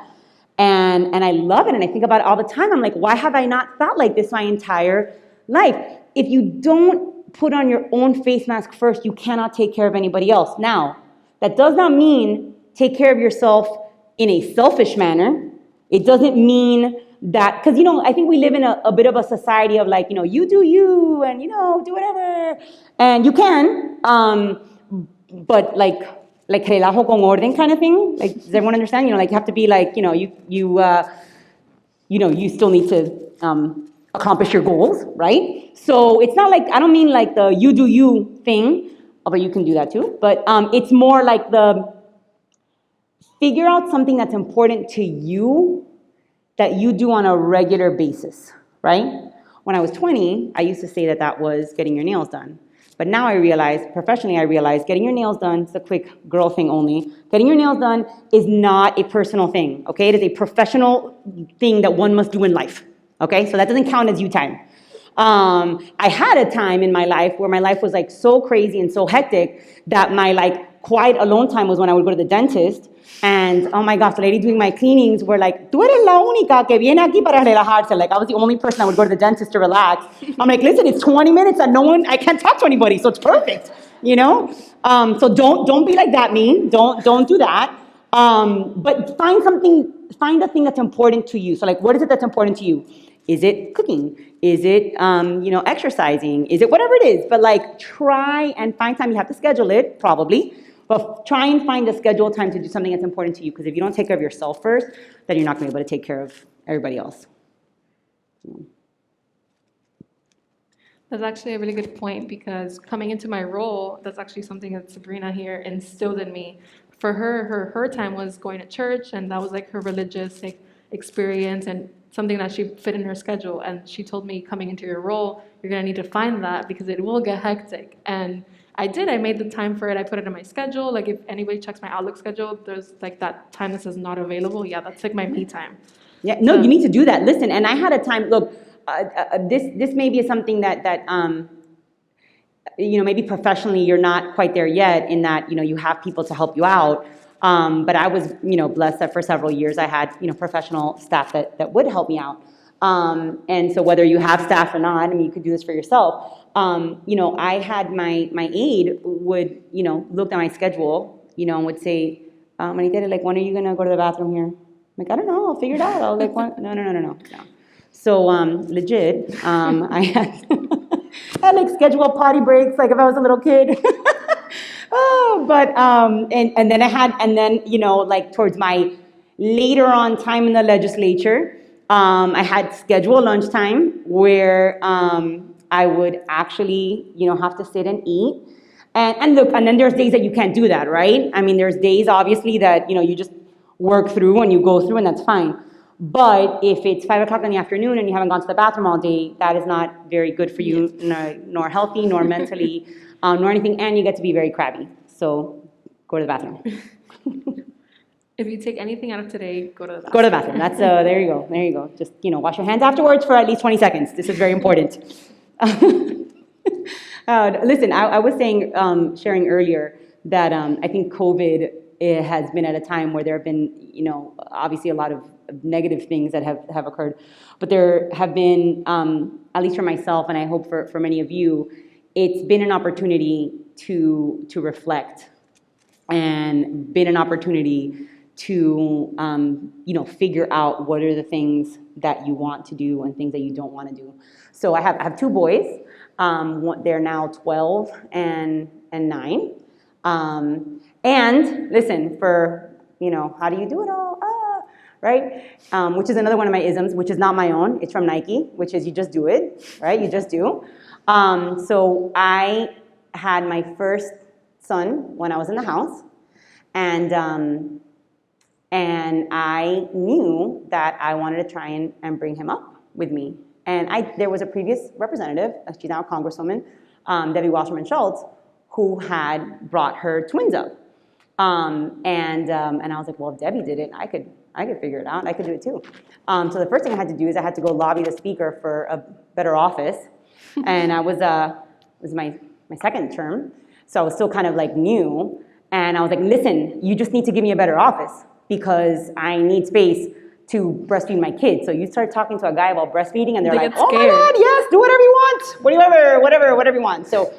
And I love it, and I think about it all the time. I'm like, why have I not thought like this my entire life? If you don't put on your own face mask first, you cannot take care of anybody else. Now, that does not mean take care of yourself in a selfish manner. It doesn't mean that, because, I think we live in a bit of a society of like, you do you, and, do whatever. And you can, but like relajo con orden kind of thing. Like, does everyone understand? You have to be like, you still need to accomplish your goals, right? So it's not like, I don't mean like the you do you thing, although you can do that too, but it's more like the figure out something that's important to you that you do on a regular basis, right? When I was 20, I used to say that was getting your nails done. But now professionally I realize getting your nails done is a quick girl thing only. Getting your nails done is not a personal thing, okay? It is a professional thing that one must do in life, okay? So that doesn't count as you time. I had a time in my life where my life was like so crazy and so hectic that my like quiet alone time was when I would go to the dentist. And oh my gosh, the lady doing my cleanings were like, tú eres la única que viene aquí para relajarse. Like I was the only person that would go to the dentist to relax. I'm like, listen, it's 20 minutes and I can't talk to anybody, so it's perfect, So don't be like that, me. Don't do that. But find a thing that's important to you. So like, what is it that's important to you? Is it cooking? Is it, exercising? Is it whatever it is? But like, try and find time. You have to schedule it, probably. But try and find a scheduled time to do something that's important to you, because if you don't take care of yourself first, then you're not going to be able to take care of everybody else. That's actually a really good point, because coming into my role, that's actually something that Sabrina here instilled in me. For her time was going to church, and that was like her religious experience and something that she fit in her schedule. And she told me, coming into your role, you're going to need to find that because it will get hectic. And I did. I made the time for it. I put it in my schedule. Like if anybody checks my Outlook schedule, there's like that time that says not available. Yeah, that's like my me time. Yeah, no, you need to do that. Listen, and I had a time. Look, this may be something that maybe professionally you're not quite there yet. In that you have people to help you out. But I was blessed that for several years I had professional staff that would help me out. And so whether you have staff or not, you could do this for yourself. I had my aide would, look at my schedule, and would say, Maritela, like, when are you going to go to the bathroom here? I'm like, I don't know, I'll figure it out. I was like, no. So, legit, I had like scheduled potty breaks, like if I was a little kid. And then like towards my later on time in the legislature, I had scheduled lunchtime where I would actually, have to sit and eat. And look, and then there's days that you can't do that, right? I mean, there's days obviously that, you just work through and you go through and that's fine. But if it's 5 o'clock in the afternoon and you haven't gone to the bathroom all day, that is not very good for you, nor healthy, nor mentally, nor anything, and you get to be very crabby. So go to the bathroom. If you take anything out of today, go to the bathroom. Go to the bathroom. That's, there you go. Just, wash your hands afterwards for at least 20 seconds. This is very important. Listen, I was saying, sharing earlier that I think COVID has been at a time where there have been, obviously a lot of negative things that have occurred. But there have been, at least for myself, and I hope for many of you, it's been an opportunity to reflect and been an opportunity to, figure out what are the things that you want to do and things that you don't want to do. So I have two boys. They're now 12 and 9. And listen, for, how do you do it all? Right? Which is another one of my isms, which is not my own. It's from Nike, which is you just do it, right? You just do. So I had my first son when I was in the house, and I knew that I wanted to try and bring him up with me. And there was a previous representative, she's now a congresswoman, Debbie Wasserman Schultz, who had brought her twins up. And I was like, well, if Debbie did it, I could figure it out. I could do it too. So the first thing I had to do is I had to go lobby the speaker for a better office. And it was my second term. So I was still kind of like new. And I was like, listen, you just need to give me a better office because I need space to breastfeed my kids. So you start talking to a guy about breastfeeding and they're They like, get oh my scared. God, yes, do whatever you want. Whatever you want. So,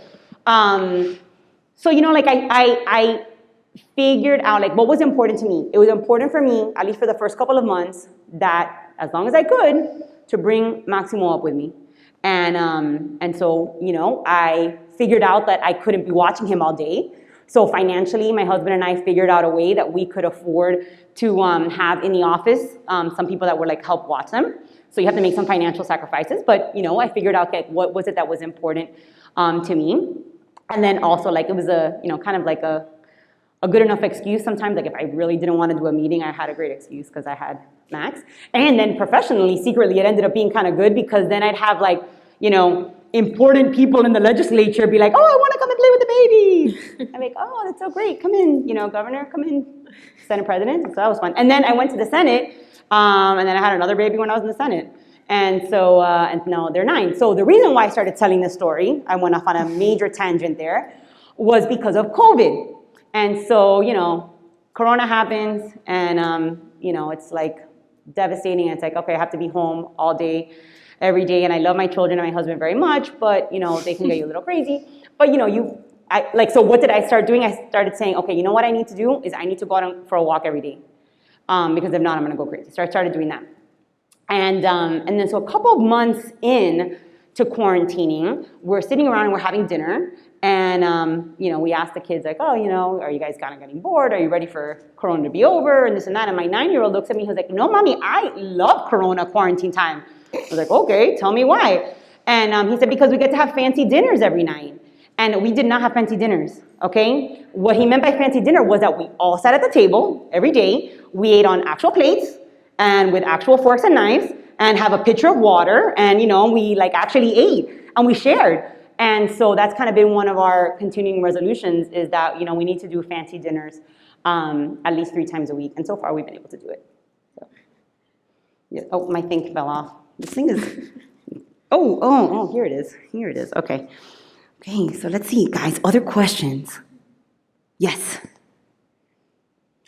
I figured out like what was important to me. It was important for me, at least for the first couple of months, that as long as I could, to bring Maximo up with me. And so, I figured out that I couldn't be watching him all day. So financially, my husband and I figured out a way that we could afford to have in the office some people that would like help watch them. So you have to make some financial sacrifices. But, I figured out like what was it that was important to me. And then also like it was kind of like a good enough excuse sometimes. Like if I really didn't want to do a meeting, I had a great excuse because I had Max. And then professionally, secretly, it ended up being kind of good because then I'd have like, important people in the legislature be like, oh, I want to come and play with the baby. I'm like, oh, that's so great. Come in, governor, come in. Senate president. So that was fun. And then I went to the Senate, and then I had another baby when I was in the Senate. And so, and now they're 9. So the reason why I started telling this story, I went off on a major tangent there, was because of COVID. And so, Corona happens, and, it's like devastating. And it's like, okay, I have to be home all day, every day. And I love my children and my husband very much, but, they can get you a little crazy. But, so what did I start doing? I started saying, okay, you know what I need to do is I need to go out for a walk every day. Because if not, I'm going to go crazy. So I started doing that. And then so a couple of months in to quarantining, we're sitting around and we're having dinner. And, we asked the kids like, oh, are you guys kind of getting bored? Are you ready for Corona to be over? And this and that. And my 9-year-old looks at me, he was like, no, mommy, I love Corona quarantine time. I was like, okay, tell me why. And he said, because we get to have fancy dinners every night. And we did not have fancy dinners, okay? What he meant by fancy dinner was that we all sat at the table every day. We ate on actual plates and with actual forks and knives and have a pitcher of water. And, we like actually ate and we shared. And so that's kind of been one of our continuing resolutions is that, we need to do fancy dinners at least 3 times a week. And so far we've been able to do it. So, yeah. Oh, my thing fell off. This thing is, here it is. Here it is, okay. Okay, so let's see, guys, other questions. Yes.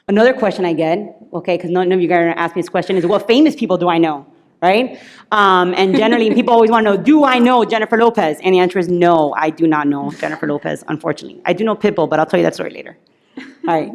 Another question I get, okay, because none of you guys are gonna ask me this question, is what famous people do I know, right? And generally, people always wanna know, do I know Jennifer Lopez? And the answer is no, I do not know Jennifer Lopez, unfortunately. I do know Pitbull, but I'll tell you that story later. All right.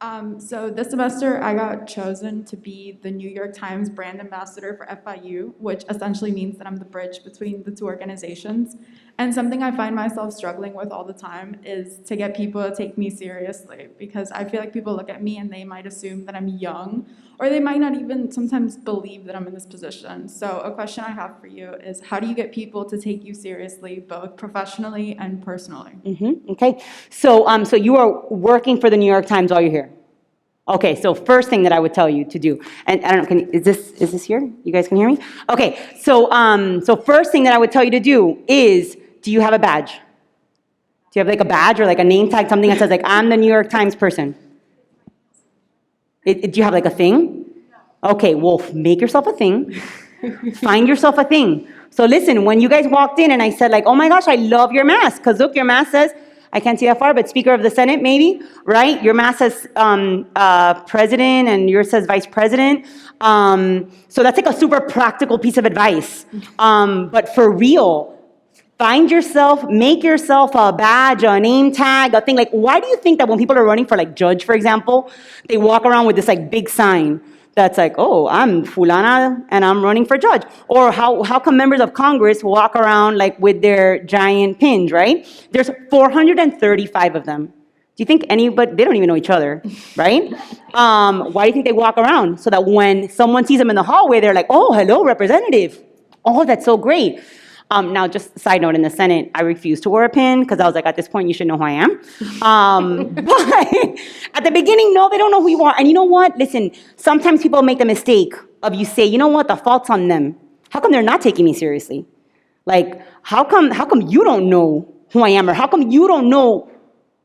So this semester, I got chosen to be the New York Times brand ambassador for FIU, which essentially means that I'm the bridge between the two organizations. And something I find myself struggling with all the time is to get people to take me seriously, because I feel like people look at me and they might assume that I'm young, or they might not even sometimes believe that I'm in this position. So a question I have for you is, how do you get people to take you seriously, both professionally and personally? Okay, so you are working for the New York Times while you're here. Okay, so first thing that I would tell you to do, and I don't know, is this here? You guys can hear me? Okay, so first thing that I would tell you to do is, do you have a badge? Do you have like a badge or like a name tag, something that says like, I'm the New York Times person? Do you have like a thing? Okay, well, make yourself a thing. Find yourself a thing. So listen, when you guys walked in and I said like, oh my gosh, I love your mask, because look, your mask says, I can't see that far, but Speaker of the Senate, maybe, right? Your mask says president and yours says vice president. So that's like a super practical piece of advice. But for real, find yourself, make yourself a badge, a name tag, a thing. Like, why do you think that when people are running for like judge, for example, they walk around with this like big sign that's like, oh, I'm fulana and I'm running for judge? Or how come members of Congress walk around like with their giant pins, right? There's 435 of them. Do you think anybody, they don't even know each other, right? Why do you think they walk around? So that when someone sees them in the hallway, they're like, oh, hello, representative. Oh, that's so great. Now, just a side note, in the Senate, I refused to wear a pin because I was like, at this point, you should know who I am. But at the beginning, no, they don't know who you are. And you know what? Listen, sometimes people make the mistake of you say, you know what, the fault's on them. How come they're not taking me seriously? Like, how come you don't know who I am? Or how come you don't know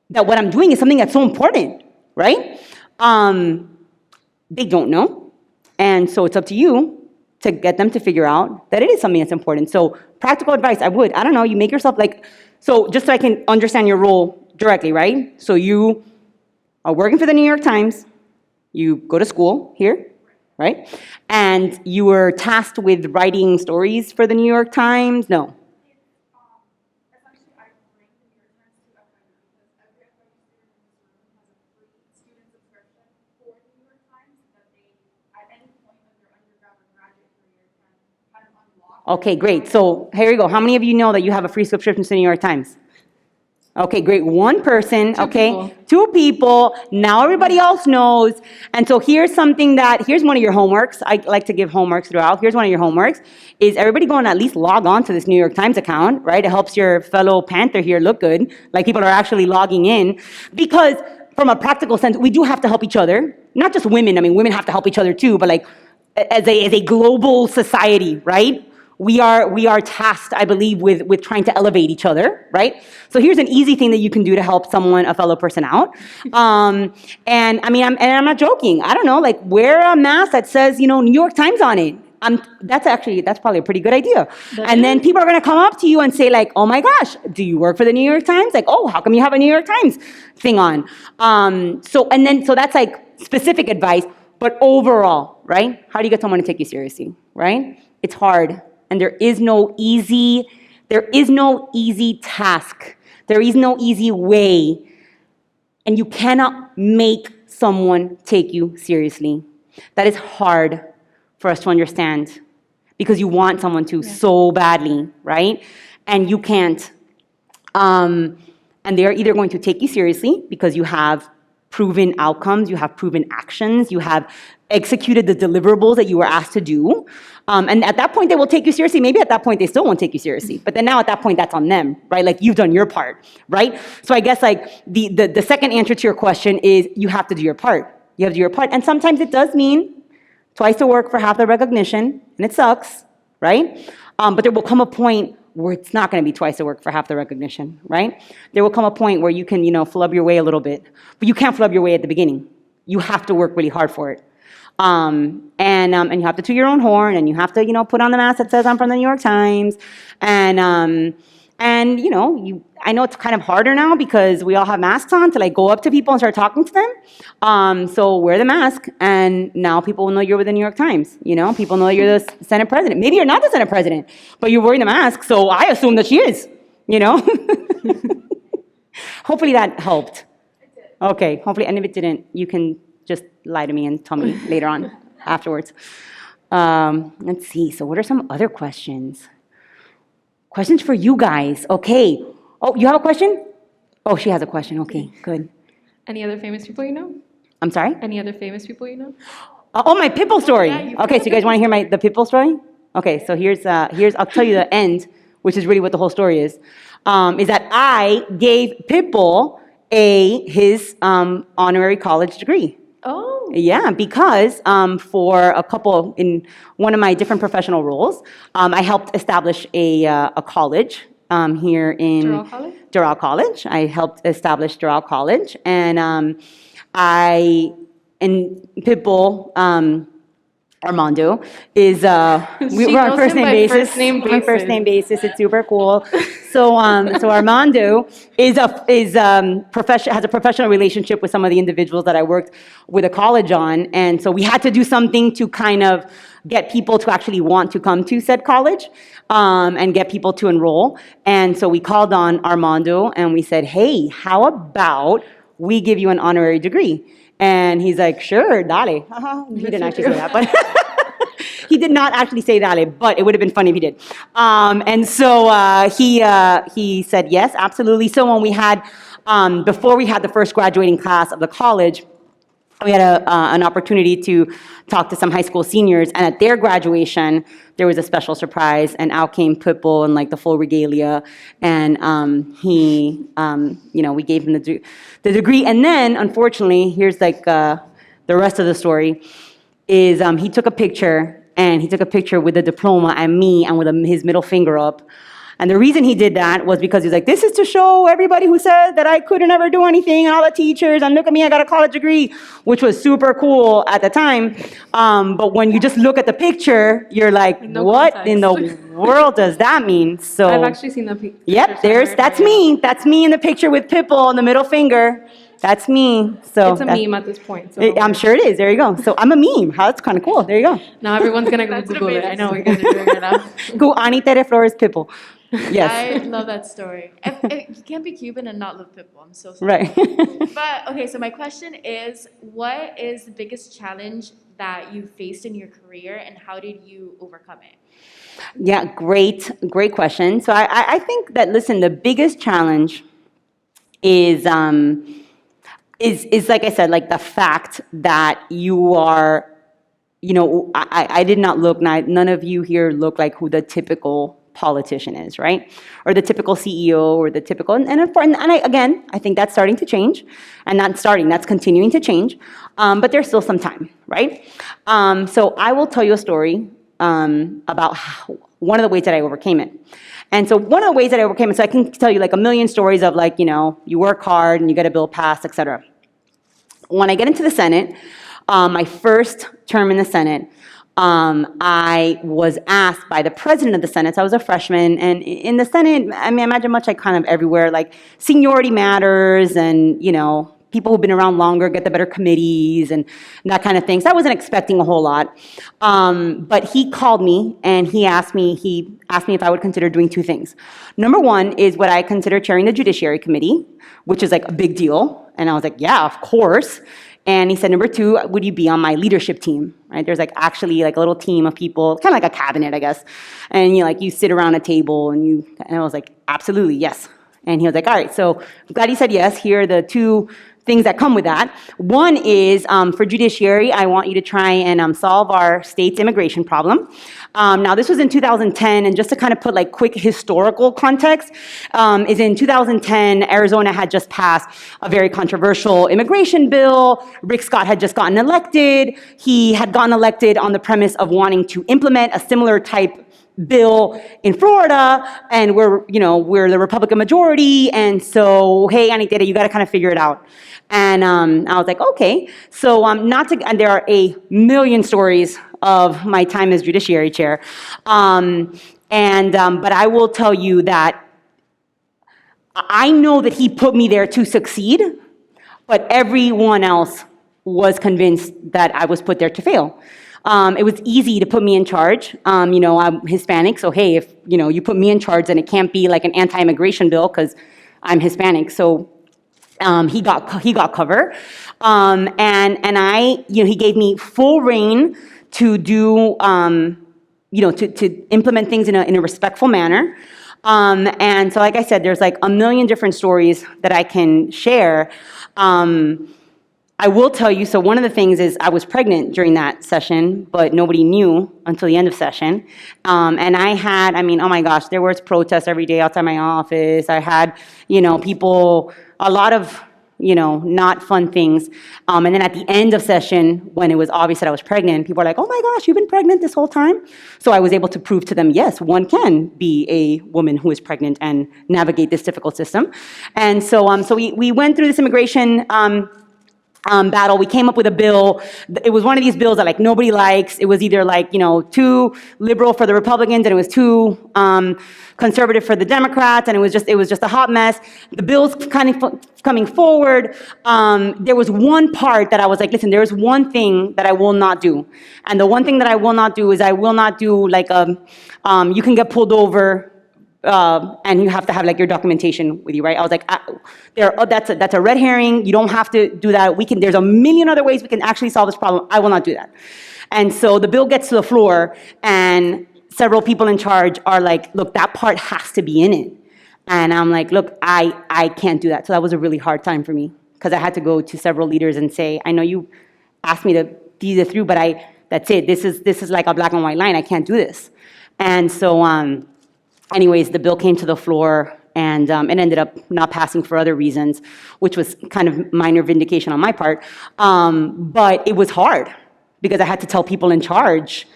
that what I'm doing is something that's so important, right? They don't know. And so it's up to you to get them to figure out that it is something that's important. So practical advice, I don't know, you make yourself like, so just so I can understand your role directly, right? So you are working for the New York Times, you go to school here, right? And you were tasked with writing stories for the New York Times? No. Okay, great. So here you go. How many of you know that you have a free subscription to the New York Times? Okay, great. One person, okay? Two people. Now everybody else knows. And so here's something here's one of your homeworks. I like to give homeworks throughout. Here's one of your homeworks. Is everybody going to at least log on to this New York Times account, right? It helps your fellow Panther here look good. Like people are actually logging in. Because from a practical sense, we do have to help each other. Not just women. I mean, women have to help each other too. But like as a global society, right? We are tasked, I believe, with trying to elevate each other, right? So here's an easy thing that you can do to help a fellow person out. And I mean, I'm not joking. I don't know, like wear a mask that says, New York Times on it. That's probably a pretty good idea. And then people are going to come up to you and say like, oh my gosh, do you work for the New York Times? Like, oh, how come you have a New York Times thing on? So that's like specific advice, but overall, right? How do you get someone to take you seriously, right? It's hard. And there is no easy task. There is no easy way. And you cannot make someone take you seriously. That is hard for us to understand because you want someone to so badly, right? And you can't. And they're either going to take you seriously because you have proven outcomes, you have proven actions, you have executed the deliverables that you were asked to do. And at that point, they will take you seriously. Maybe at that point, they still won't take you seriously. But then now at that point, that's on them, right? Like you've done your part, right? So I guess like the second answer to your question is you have to do your part. You have to do your part. And sometimes it does mean twice the work for half the recognition, and it sucks, right? But there will come a point where it's not going to be twice the work for half the recognition, right? There will come a point where you can, flub your way a little bit. But you can't flub your way at the beginning. You have to work really hard for it. And you have to toot your own horn, and you have to, put on the mask that says I'm from the New York Times. I know it's kind of harder now because we all have masks on to like go up to people and start talking to them. So wear the mask, and now people will know you're with the New York Times. People know you're the Senate president. Maybe you're not the Senate president, but you're wearing the mask, so I assume that she is. Hopefully that helped. Okay, hopefully, and if it didn't, you can just lie to me and tell me later on, afterwards. Let's see, so what are some other questions? Questions for you guys, okay. Oh, you have a question? Oh, she has a question, okay, good. Any other famous people you know? I'm sorry? Any other famous people you know? Oh, my Pitbull story. Yeah, you Okay, so you guys want to hear the Pitbull story? Okay, so here's I'll tell you the end, which is really what the whole story is that I gave Pitbull his honorary college degree. Oh, Yeah, because for a couple, in one of my different professional roles, I helped establish a college here in Doral College? Doral College. I helped establish Doral College, and Pitbull, Armando is we're on knows first him name by basis. first name We're on first basis. name basis. It's super cool. So Armando has a professional relationship with some of the individuals that I worked with a college on, and so we had to do something to kind of get people to actually want to come to said college and get people to enroll. And so we called on Armando and we said, hey, how about we give you an honorary degree? And he's like, sure, dale. He didn't actually say that, but he did not actually say dale, but it would have been funny if he did. And so he said yes, absolutely. So when we had, before we had the first graduating class of the college, we had an opportunity to talk to some high school seniors, and at their graduation, there was a special surprise, and out came Pitbull in like the full regalia, and we gave him the degree, and then unfortunately, here's like the rest of the story, is he took a picture, and he took a picture with the diploma and me, and with his middle finger up. And the reason he did that was because he's like, this is to show everybody who said that I couldn't ever do anything, and all the teachers, and look at me, I got a college degree, which was super cool at the time. But when you just look at the picture, you're like, No what context. in the world does that mean? So, I've actually seen the picture. yep, that's me. That's me in the picture with Pitbull and the middle finger. That's me. So It's a meme at this point. So I'm sure it is. There you go. So I'm a meme. That's kind of cool. There you go. now everyone's gonna go Google it. I know what you guys are doing right now. Go Ani Tere Flores Pitbull. Yes. I love that story. You can't be Cuban and not love Pitbull. I'm so sorry. Right. But okay, so my question is, what is the biggest challenge that you faced in your career, and how did you overcome it? Yeah, great question. So I think that, listen, the biggest challenge is like I said, like the fact that you are, I did not look, none of you here look like who the typical politician is, right? Or the typical CEO, or the typical, I think that's starting to change, and that's continuing to change, but there's still some time, right? So I will tell you a story about one of the ways that I overcame it. And so one of the ways that I overcame it, so I can tell you like a million stories of like, you work hard and you get a bill passed, et cetera. When I get into the Senate, my first term in the Senate, I was asked by the president of the Senate, so I was a freshman, and in the Senate, I mean, imagine much like kind of everywhere, like seniority matters, and, people who've been around longer get the better committees and that kind of thing. So I wasn't expecting a whole lot. But he called me and he asked me if I would consider doing two things. Number one is what I consider chairing the Judiciary Committee, which is like a big deal. And I was like, yeah, of course. And he said, number two, would you be on my leadership team, right? There's like actually like a little team of people, kind of like a cabinet, I guess. And you sit around a table and I was like, absolutely, yes. And he was like, all right, so I'm glad he said yes. Here are the two things that come with that. One is for judiciary, I want you to try and solve our state's immigration problem. Now, this was in 2010, and just to kind of put like quick historical context, is in 2010, Arizona had just passed a very controversial immigration bill. Rick Scott had just gotten elected. He had gotten elected on the premise of wanting to implement a similar type bill in Florida, and we're the Republican majority, and so, hey, Ani Tere, you got to kind of figure it out. And I was like, okay. So and there are a million stories of my time as judiciary chair. But I will tell you that I know that he put me there to succeed, but everyone else was convinced that I was put there to fail. It was easy to put me in charge. I'm Hispanic, so hey, if you put me in charge, then it can't be like an anti-immigration bill because I'm Hispanic. So He got cover, and I, he gave me full reign to do, to implement things in a respectful manner. And so, like I said, there's like a million different stories that I can share. I will tell you, so one of the things is I was pregnant during that session, but nobody knew until the end of session. And oh my gosh, there was protests every day outside my office. I had, people, a lot of, not fun things. And then at the end of session, when it was obvious that I was pregnant, people were like, oh my gosh, you've been pregnant this whole time? So I was able to prove to them, yes, one can be a woman who is pregnant and navigate this difficult system. And so, we went through this immigration battle. We came up with a bill. It was one of these bills that like nobody likes. It was either like, too liberal for the Republicans and it was too conservative for the Democrats, and it was just a hot mess. The bill's kind of coming forward. There was one part that I was like, listen, there's one thing that I will not do. And the one thing that I will not do is I will not do like you can get pulled over and you have to have like your documentation with you, right? I was like, that's a red herring. You don't have to do that. There's a million other ways we can actually solve this problem. I will not do that. And so the bill gets to the floor and several people in charge are like, look, that part has to be in it. And I'm like, look, I can't do that. So that was a really hard time for me because I had to go to several leaders and say, I know you asked me to see it through, but that's it. This is like a black and white line. I can't do this. And so, anyways, the bill came to the floor and it ended up not passing for other reasons, which was kind of minor vindication on my part. But it was hard because I had to tell people in charge,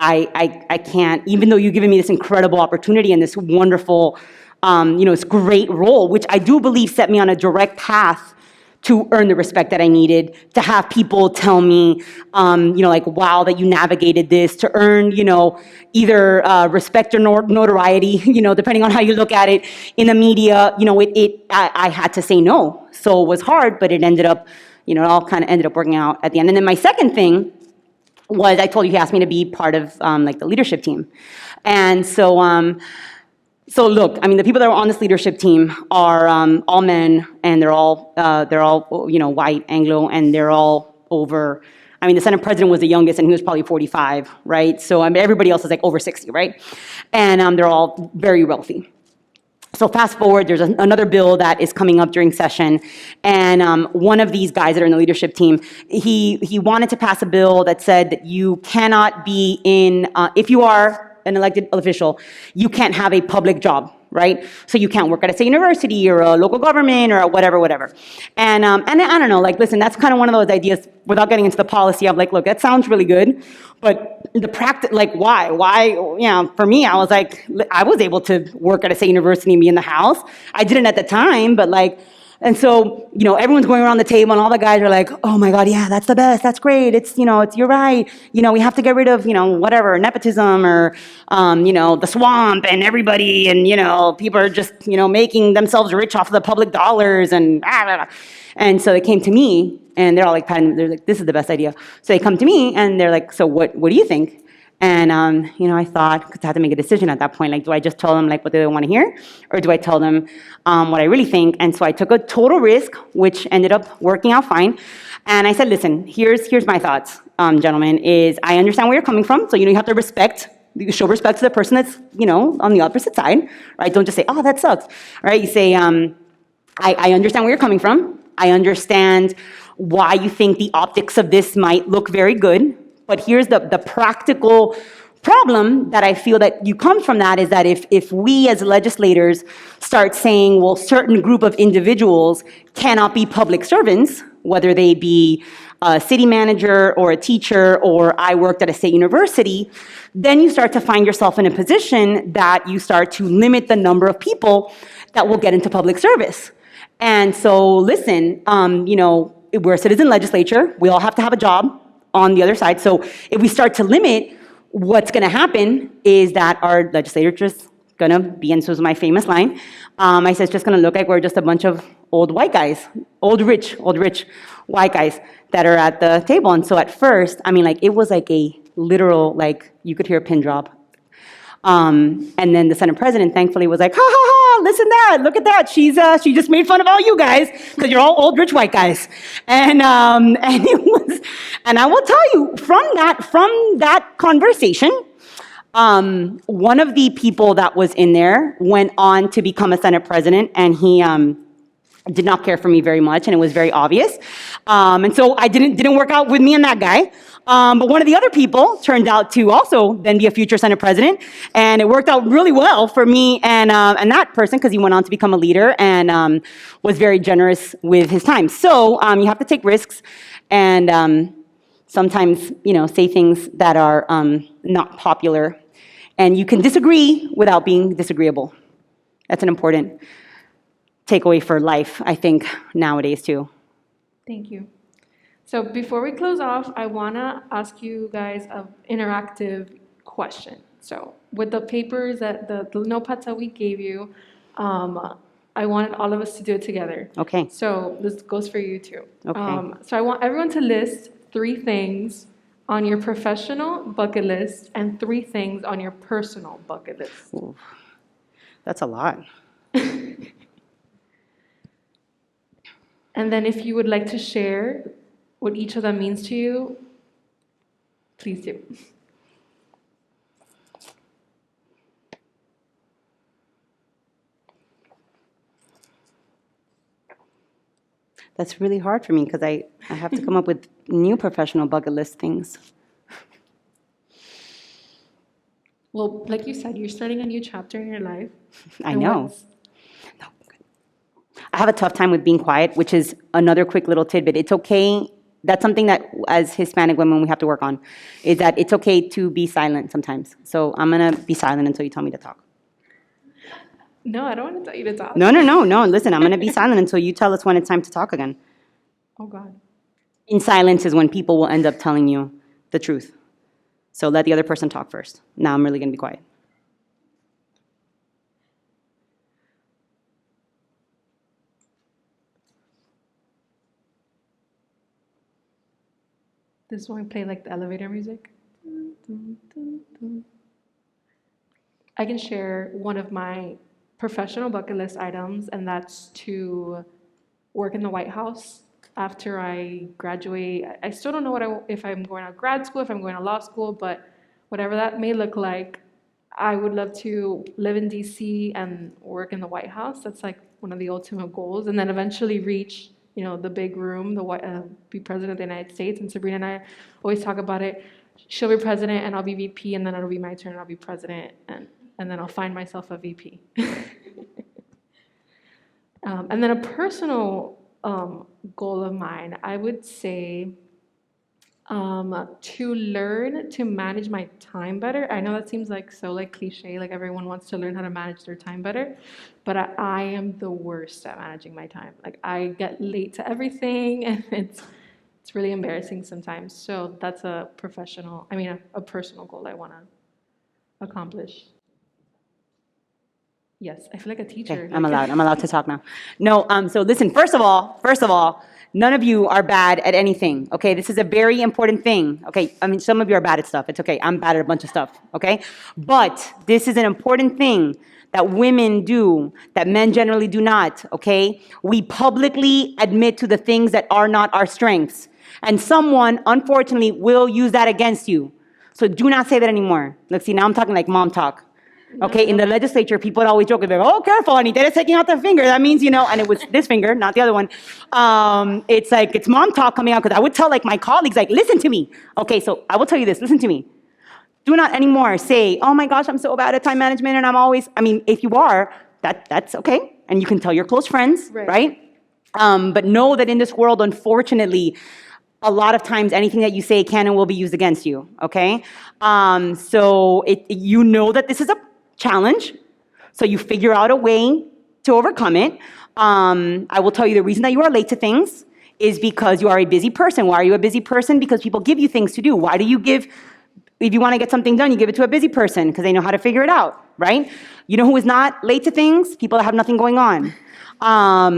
I can't, even though you've given me this incredible opportunity and this wonderful, this great role, which I do believe set me on a direct path to earn the respect that I needed, to have people tell me, like, wow, that you navigated this, to earn, either respect or notoriety, depending on how you look at it in the media, I had to say no. So it was hard, but it ended up, it all kind of ended up working out at the end. And then my second thing was, I told you he asked me to be part of like the leadership team. And so look, I mean, the people that are on this leadership team are all men, and they're all white, Anglo, and they're all over. I mean, the Senate president was the youngest, and he was probably 45, right? So everybody else is like over 60, right? And they're all very wealthy. So fast forward, there's another bill that is coming up during session, and one of these guys that are in the leadership team, he wanted to pass a bill that said that you cannot be in, if you are an elected official, you can't have a public job, right? So you can't work at a state university or a local government or whatever. And I don't know, like, listen, that's kind of one of those ideas, without getting into the policy, I'm like, look, that sounds really good, but the practice, like, why? For me, I was like, I was able to work at a state university and be in the House. I didn't at the time, but like, and so, everyone's going around the table and all the guys are like, oh my God, yeah, that's the best, that's great, it's, you're right, we have to get rid of, whatever, nepotism or, the swamp and everybody, and, people are just, making themselves rich off of the public dollars and, and so they came to me and they're all like, they're like, this is the best idea. So they come to me and they're like, so what do you think? And, I thought, because I had to make a decision at that point, like, do I just tell them, like, what they want to hear? Or do I tell them what I really think? And so I took a total risk, which ended up working out fine. And I said, listen, here's my thoughts, gentlemen, is I understand where you're coming from. So, you have to show respect to the person that's, on the opposite side, right? Don't just say, oh, that sucks, right? You say, I understand where you're coming from. I understand why you think the optics of this might look very good. But here's the practical problem that I feel that you come from that is that if we as legislators start saying, well, certain group of individuals cannot be public servants, whether they be a city manager or a teacher or I worked at a state university, then you start to find yourself in a position that you start to limit the number of people that will get into public service. And so listen, we're a citizen legislature. We all have to have a job on the other side. So if we start to limit, what's going to happen is that our legislature just going to be, and so is my famous line, I said it's just going to look like we're just a bunch of old white guys, old rich white guys that are at the table. And so at first, I mean, like, it was like a literal, like, you could hear a pin drop. And then the Senate president thankfully was like, ha ha ha, listen to that, look at that. She just made fun of all you guys because you're all old rich white guys. And and I will tell you from that conversation, one of the people that was in there went on to become a Senate president, and he did not care for me very much, and it was very obvious. And so I didn't work out with me and that guy. But one of the other people turned out to also then be a future Senate president, and it worked out really well for me and that person because he went on to become a leader and was very generous with his time. So you have to take risks and sometimes say things that are not popular, and you can disagree without being disagreeable. That's an important takeaway for life, I think, nowadays too. Thank you. So before we close off, I want to ask you guys an interactive question. So with the papers that the notepads that we gave you, I wanted all of us to do it together. Okay. So this goes for you too. Okay. So I want everyone to list 3 things on your professional bucket list and 3 things on your personal bucket list. Ooh, that's a lot. And then if you would like to share what each of them means to you, please do. That's really hard for me because I have to come up with new professional bucket list things. Well, like you said, you're starting a new chapter in your life. I And know. what's- I have a tough time with being quiet, which is another quick little tidbit. It's okay. That's something that as Hispanic women we have to work on, is that it's okay to be silent sometimes. So I'm going to be silent until you tell me to talk. No, I don't want to tell you to talk. No. Listen, I'm going to be silent until you tell us when it's time to talk again. Oh, God. In silence is when people will end up telling you the truth. So let the other person talk first. Now I'm really going to be quiet. This is when we play like the elevator music. I can share one of my professional bucket list items, and that's to work in the White House after I graduate. I still don't know if I'm going to grad school, if I'm going to law school, but whatever that may look like, I would love to live in DC and work in the White House. That's like one of the ultimate goals, and then eventually reach the big room, be president of the United States. And Sabrina and I always talk about it. She'll be president and I'll be VP, and then it'll be my turn and I'll be president, and then I'll find myself a VP. And then a personal goal of mine, I would say to learn to manage my time better. I know that seems like so cliche, like everyone wants to learn how to manage their time better, but I am the worst at managing my time. Like I get late to everything, and it's really embarrassing sometimes. So that's a personal goal I want to accomplish. Yes, I feel like a teacher. Okay, I'm allowed to talk now. No, so listen, first of all, none of you are bad at anything, okay? This is a very important thing, okay? I mean, some of you are bad at stuff. It's okay. I'm bad at a bunch of stuff, okay? But this is an important thing that women do that men generally do not, okay? We publicly admit to the things that are not our strengths. And someone, unfortunately, will use that against you. So do not say that anymore. Look, see, now I'm talking like mom talk. Okay, in the legislature, people always joke, they're like, oh, careful, Anita is taking out the finger. That means, and it was this finger, not the other one. It's like, it's mom talk coming out, because I would tell like my colleagues, like, listen to me. Okay, so I will tell you this, listen to me. Do not anymore say, oh my gosh, I'm so bad at time management and I'm always, if you are, that's okay. And you can tell your close friends, right? But know that in this world, unfortunately, a lot of times anything that you say can and will be used against you, okay? So you know that this is a challenge, so you figure out a way to overcome it. I will tell you the reason that you are late to things is because you are a busy person. Why are you a busy person? Because people give you things to do. Why do you give, if you want to get something done, you give it to a busy person because they know how to figure it out, right? You know who is not late to things? People that have nothing going on.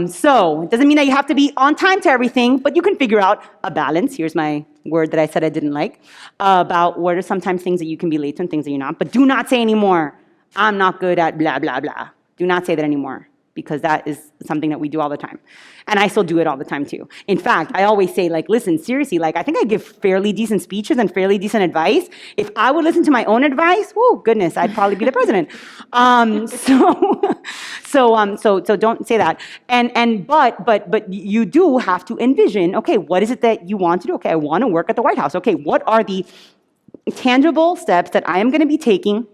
So it doesn't mean that you have to be on time to everything, but you can figure out a balance. Here's my word that I said I didn't like, about what are sometimes things that you can be late to and things that you're not. But do not say anymore, I'm not good at blah, blah, blah. Do not say that anymore, because that is something that we do all the time. And I still do it all the time too. In fact, I always say, like, listen, seriously, like, I think I give fairly decent speeches and fairly decent advice. If I would listen to my own advice, whoo, goodness, I'd probably be the president. So don't say that. But you do have to envision, okay, what is it that you want to do? Okay, I want to work at the White House. Okay, what are the tangible steps that I am going to be taking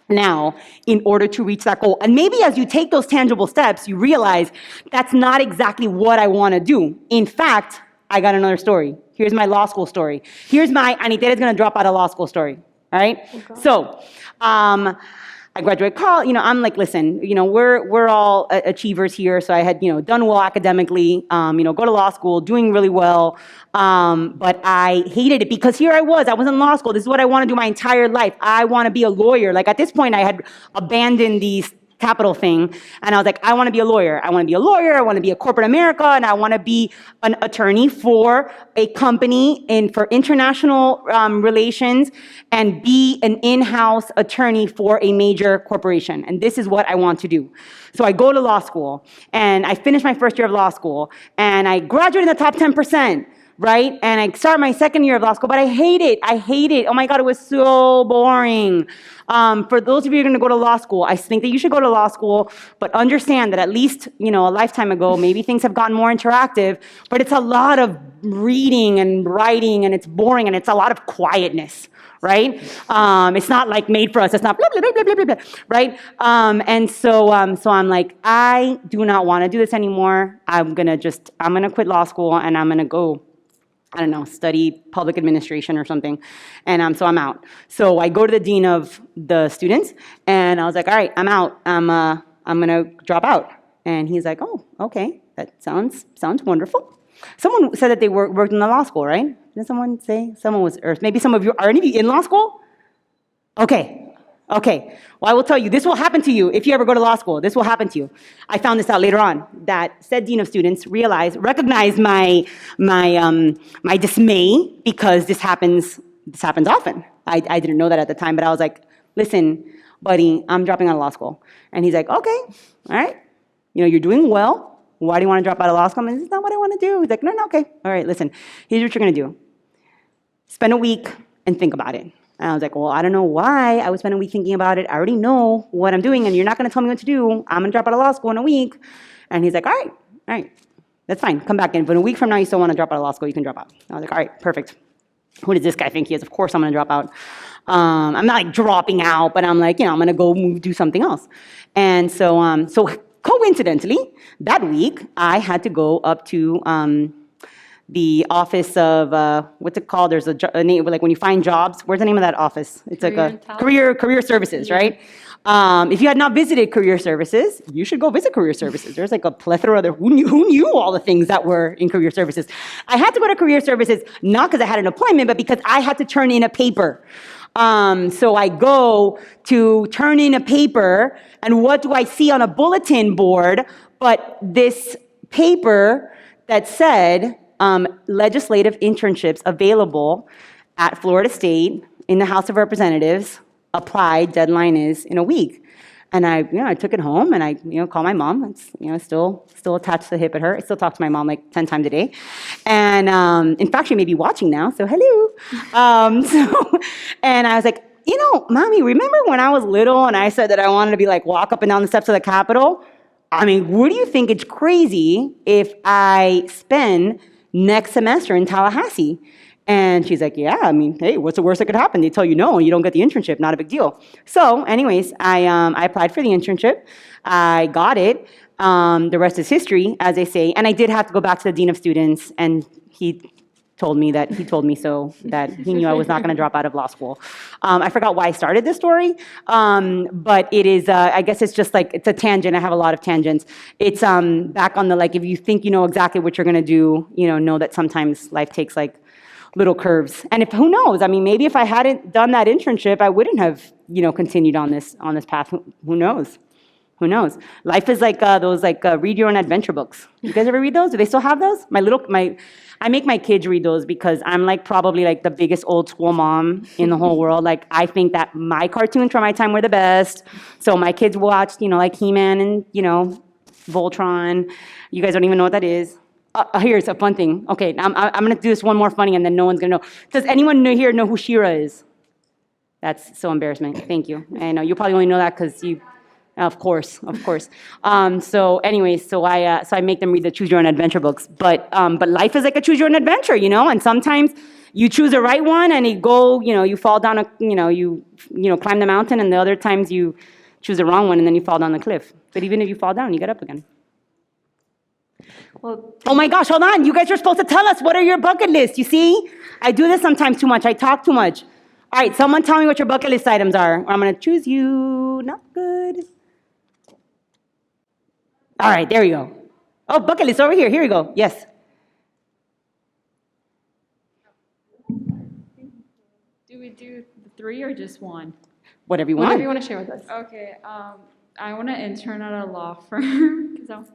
now in order to reach that goal? And maybe as you take those tangible steps, you realize that's not exactly what I want to do. In fact, I got another story. Here's my law school story. Here's my Anita is going to drop out of law school story. All right? Okay. So, I graduated college, I'm like, listen, we're all achievers here. So I had, done well academically, go to law school, doing really well. But I hated it because here I was in law school. This is what I want to do my entire life. I want to be a lawyer. Like, at this point, I had abandoned these capital thing. And I was like, I want to be a lawyer. I want to be a lawyer. I want to be a corporate America. And I want to be an attorney for a company for international relations and be an in-house attorney for a major corporation. And this is what I want to do. So I go to law school and I finish my first year of law school and I graduate in the top 10%. Right? And I start my second year of law school, but I hate it. Oh my God, it was so boring. For those of you who are going to go to law school, I think that you should go to law school, but understand that at least, a lifetime ago, maybe things have gotten more interactive, but it's a lot of reading and writing, and it's boring, and it's a lot of quietness. Right? It's not like made for us. It's not blah, blah, blah, blah, blah, blah, right? So I'm like, I do not want to do this anymore. I'm going to quit law school and I'm going to go, I don't know, study public administration or something. And so I'm out. So I go to the dean of the students and I was like, all right, I'm out. I'm going to drop out. And he's like, oh, okay. That sounds wonderful. Someone said that they worked in the law school, right? Didn't someone say? Someone was, or maybe some of you, are any of you in law school? Okay. Well, I will tell you, this will happen to you if you ever go to law school. This will happen to you. I found this out later on, that said dean of students recognized my dismay, because this happens often. I didn't know that at the time, but I was like, listen, buddy, I'm dropping out of law school. And he's like, okay, all right. You're doing well. Why do you want to drop out of law school? It's not what I want to do. He's like, no, okay. All right, listen, here's what you're going to do. Spend a week and think about it. And I was like, well, I don't know why I would spend a week thinking about it. I already know what I'm doing, and you're not going to tell me what to do. I'm going to drop out of law school in a week. And he's like, all right, that's fine. Come back in. But a week from now, you still want to drop out of law school, you can drop out. I was like, all right, perfect. Who does this guy think he is? Of course I'm going to drop out. I'm not like dropping out, but I'm like, I'm going to go do something else. And so coincidentally, that week, I had to go up to the office of, what's it called? There's a name, like when you find jobs, where's the name of that office? It's like a career services, right? If you had not visited career services, you should go visit career services. There's like a plethora of who knew all the things that were in career services. I had to go to career services, not because I had an appointment, but because I had to turn in a paper. So I go to turn in a paper, and what do I see on a bulletin board but this paper that said legislative internships available at Florida State in the House of Representatives. Apply, deadline is in a week. And I took it home and I, called my mom. It's, still attached to the hip at her. I still talk to my mom like 10 times a day. And in fact, she may be watching now, so hello. And I was like, Mommy, remember when I was little and I said that I wanted to be like walk up and down the steps of the Capitol? I mean, what do you think? It's crazy if I spend next semester in Tallahassee. And she's like, yeah, I mean, hey, what's the worst that could happen? They tell you no and you don't get the internship, not a big deal. So anyways, I applied for the internship. I got it. The rest is history, as they say. And I did have to go back to the dean of students, and he told me so that he knew I was not going to drop out of law school. I forgot why I started this story, but it is, I guess it's just like, it's a tangent. I have a lot of tangents. It's back on the, like, if you think you know exactly what you're going to do, know that sometimes life takes like little curves. And who knows? I mean, maybe if I hadn't done that internship, I wouldn't have, continued on this path. Who knows? Who knows? Life is like those read your own adventure books. You guys ever read those? Do they still have those? I make my kids read those because I'm like probably like the biggest old school mom in the whole world. Like I think that my cartoons from my time were the best. So my kids watched, like He-Man and, Voltron. You guys don't even know what that is. Here's a fun thing. Okay, I'm going to do this one more funny and then no one's going to know. Does anyone here know who She-Ra is? That's so embarrassing. Thank you. I know you probably only know that because you... Of course. So anyways, so I make them read the Choose Your Own Adventure books. But life is like a Choose Your Own Adventure, And sometimes you choose the right one and you fall down you climb the mountain, and the other times you choose the wrong one and then you fall down the cliff. But even if you fall down, you get up again. Well, Oh my gosh, hold on. You guys are supposed to tell us what are your bucket lists. You see? I do this sometimes too much. I talk too much. All right, someone tell me what your bucket list items are, or I'm going to choose you. Not good. All right, there we go. Oh, bucket list over here. Here we go. Yes. Do we do the 3 or just 1? Whatever you whatever you want. want to share with us. Okay, I want to intern at a law firm because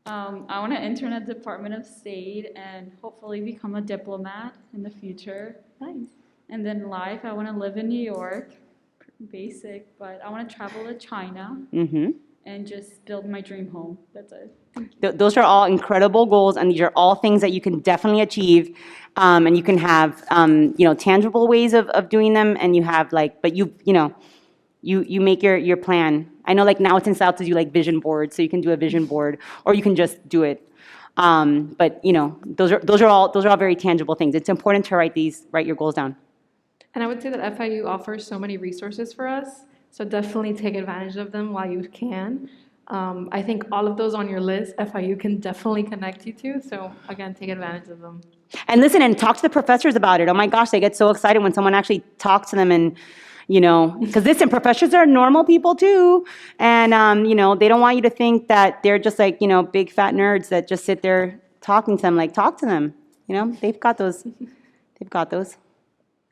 I want to intern at the Department of State and hopefully become a diplomat in the future. Nice. And then life, I want to live in New York, basic, but I want to travel to China Mm-hmm. and just build my dream home. That's it. Those are all incredible goals, and these are all things that you can definitely achieve, and you can have, tangible ways of doing them, and you have but you make your plan. I know now it's in South to do vision boards, so you can do a vision board, or you can just do it. But those are all very tangible things. It's important to write your goals down. And I would say that FIU offers so many resources for us, so definitely take advantage of them while you can. I think all of those on your list, FIU can definitely connect you to, so again, take advantage of them. And listen, and talk to the professors about it. Oh my gosh, they get so excited when someone actually talks to them, and because listen, professors are normal people too, and they don't want you to think that they're just big fat nerds that just sit there talking to them. Talk to them. They've got those. They've got those.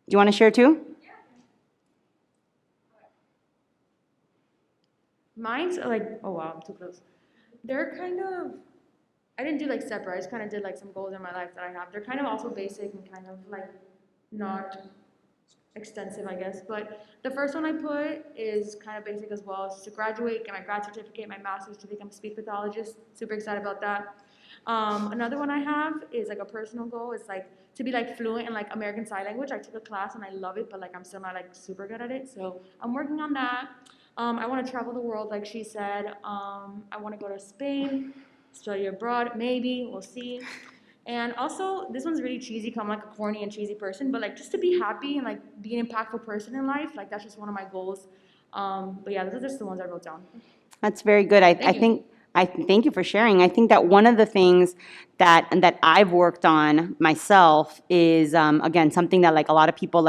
Do you want to share too? Mine's oh wow, I'm too close. They're kind of, I didn't do separate, I just kind of did some goals in my life that I have. They're kind of also basic and kind of not extensive, I guess. But the first one I put is kind of basic as well. It's to graduate, get my grad certificate, my master's to become a speech pathologist. Super excited about that. Another one I have is a personal goal. It's to be fluent in American Sign Language. I took a class and I love it, but I'm still not super good at it. So I'm working on that. I want to travel the world, like she said. I want to go to Spain, study abroad, maybe. We'll see. And also, this one's really cheesy, because I'm a corny and cheesy person, but just to be happy and be an impactful person in life, that's just one of my goals. But yeah, those are just the ones I wrote down. That's very good. Thank you for sharing. I think that one of the things that I've worked on myself is, again, something that a lot of people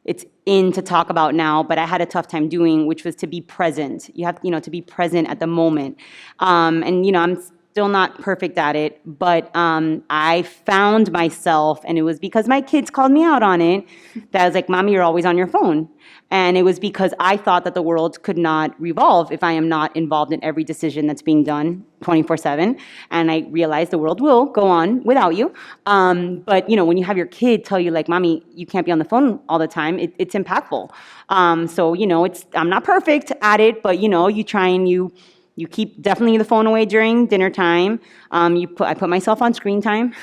it's in to talk about now, but I had a tough time doing, which was to be present. You have, to be present at the moment. And, I'm still not perfect at it, but I found myself, and it was because my kids called me out on it, that I was Mommy, you're always on your phone. And it was because I thought that the world could not revolve if I am not involved in every decision that's being done 24/7. And I realized the world will go on without you. But, when you have your kid tell you, Mommy, you can't be on the phone all the time, it's impactful. So, I'm not perfect at it, but, you try and you keep definitely the phone away during dinner time. I put myself on screen time,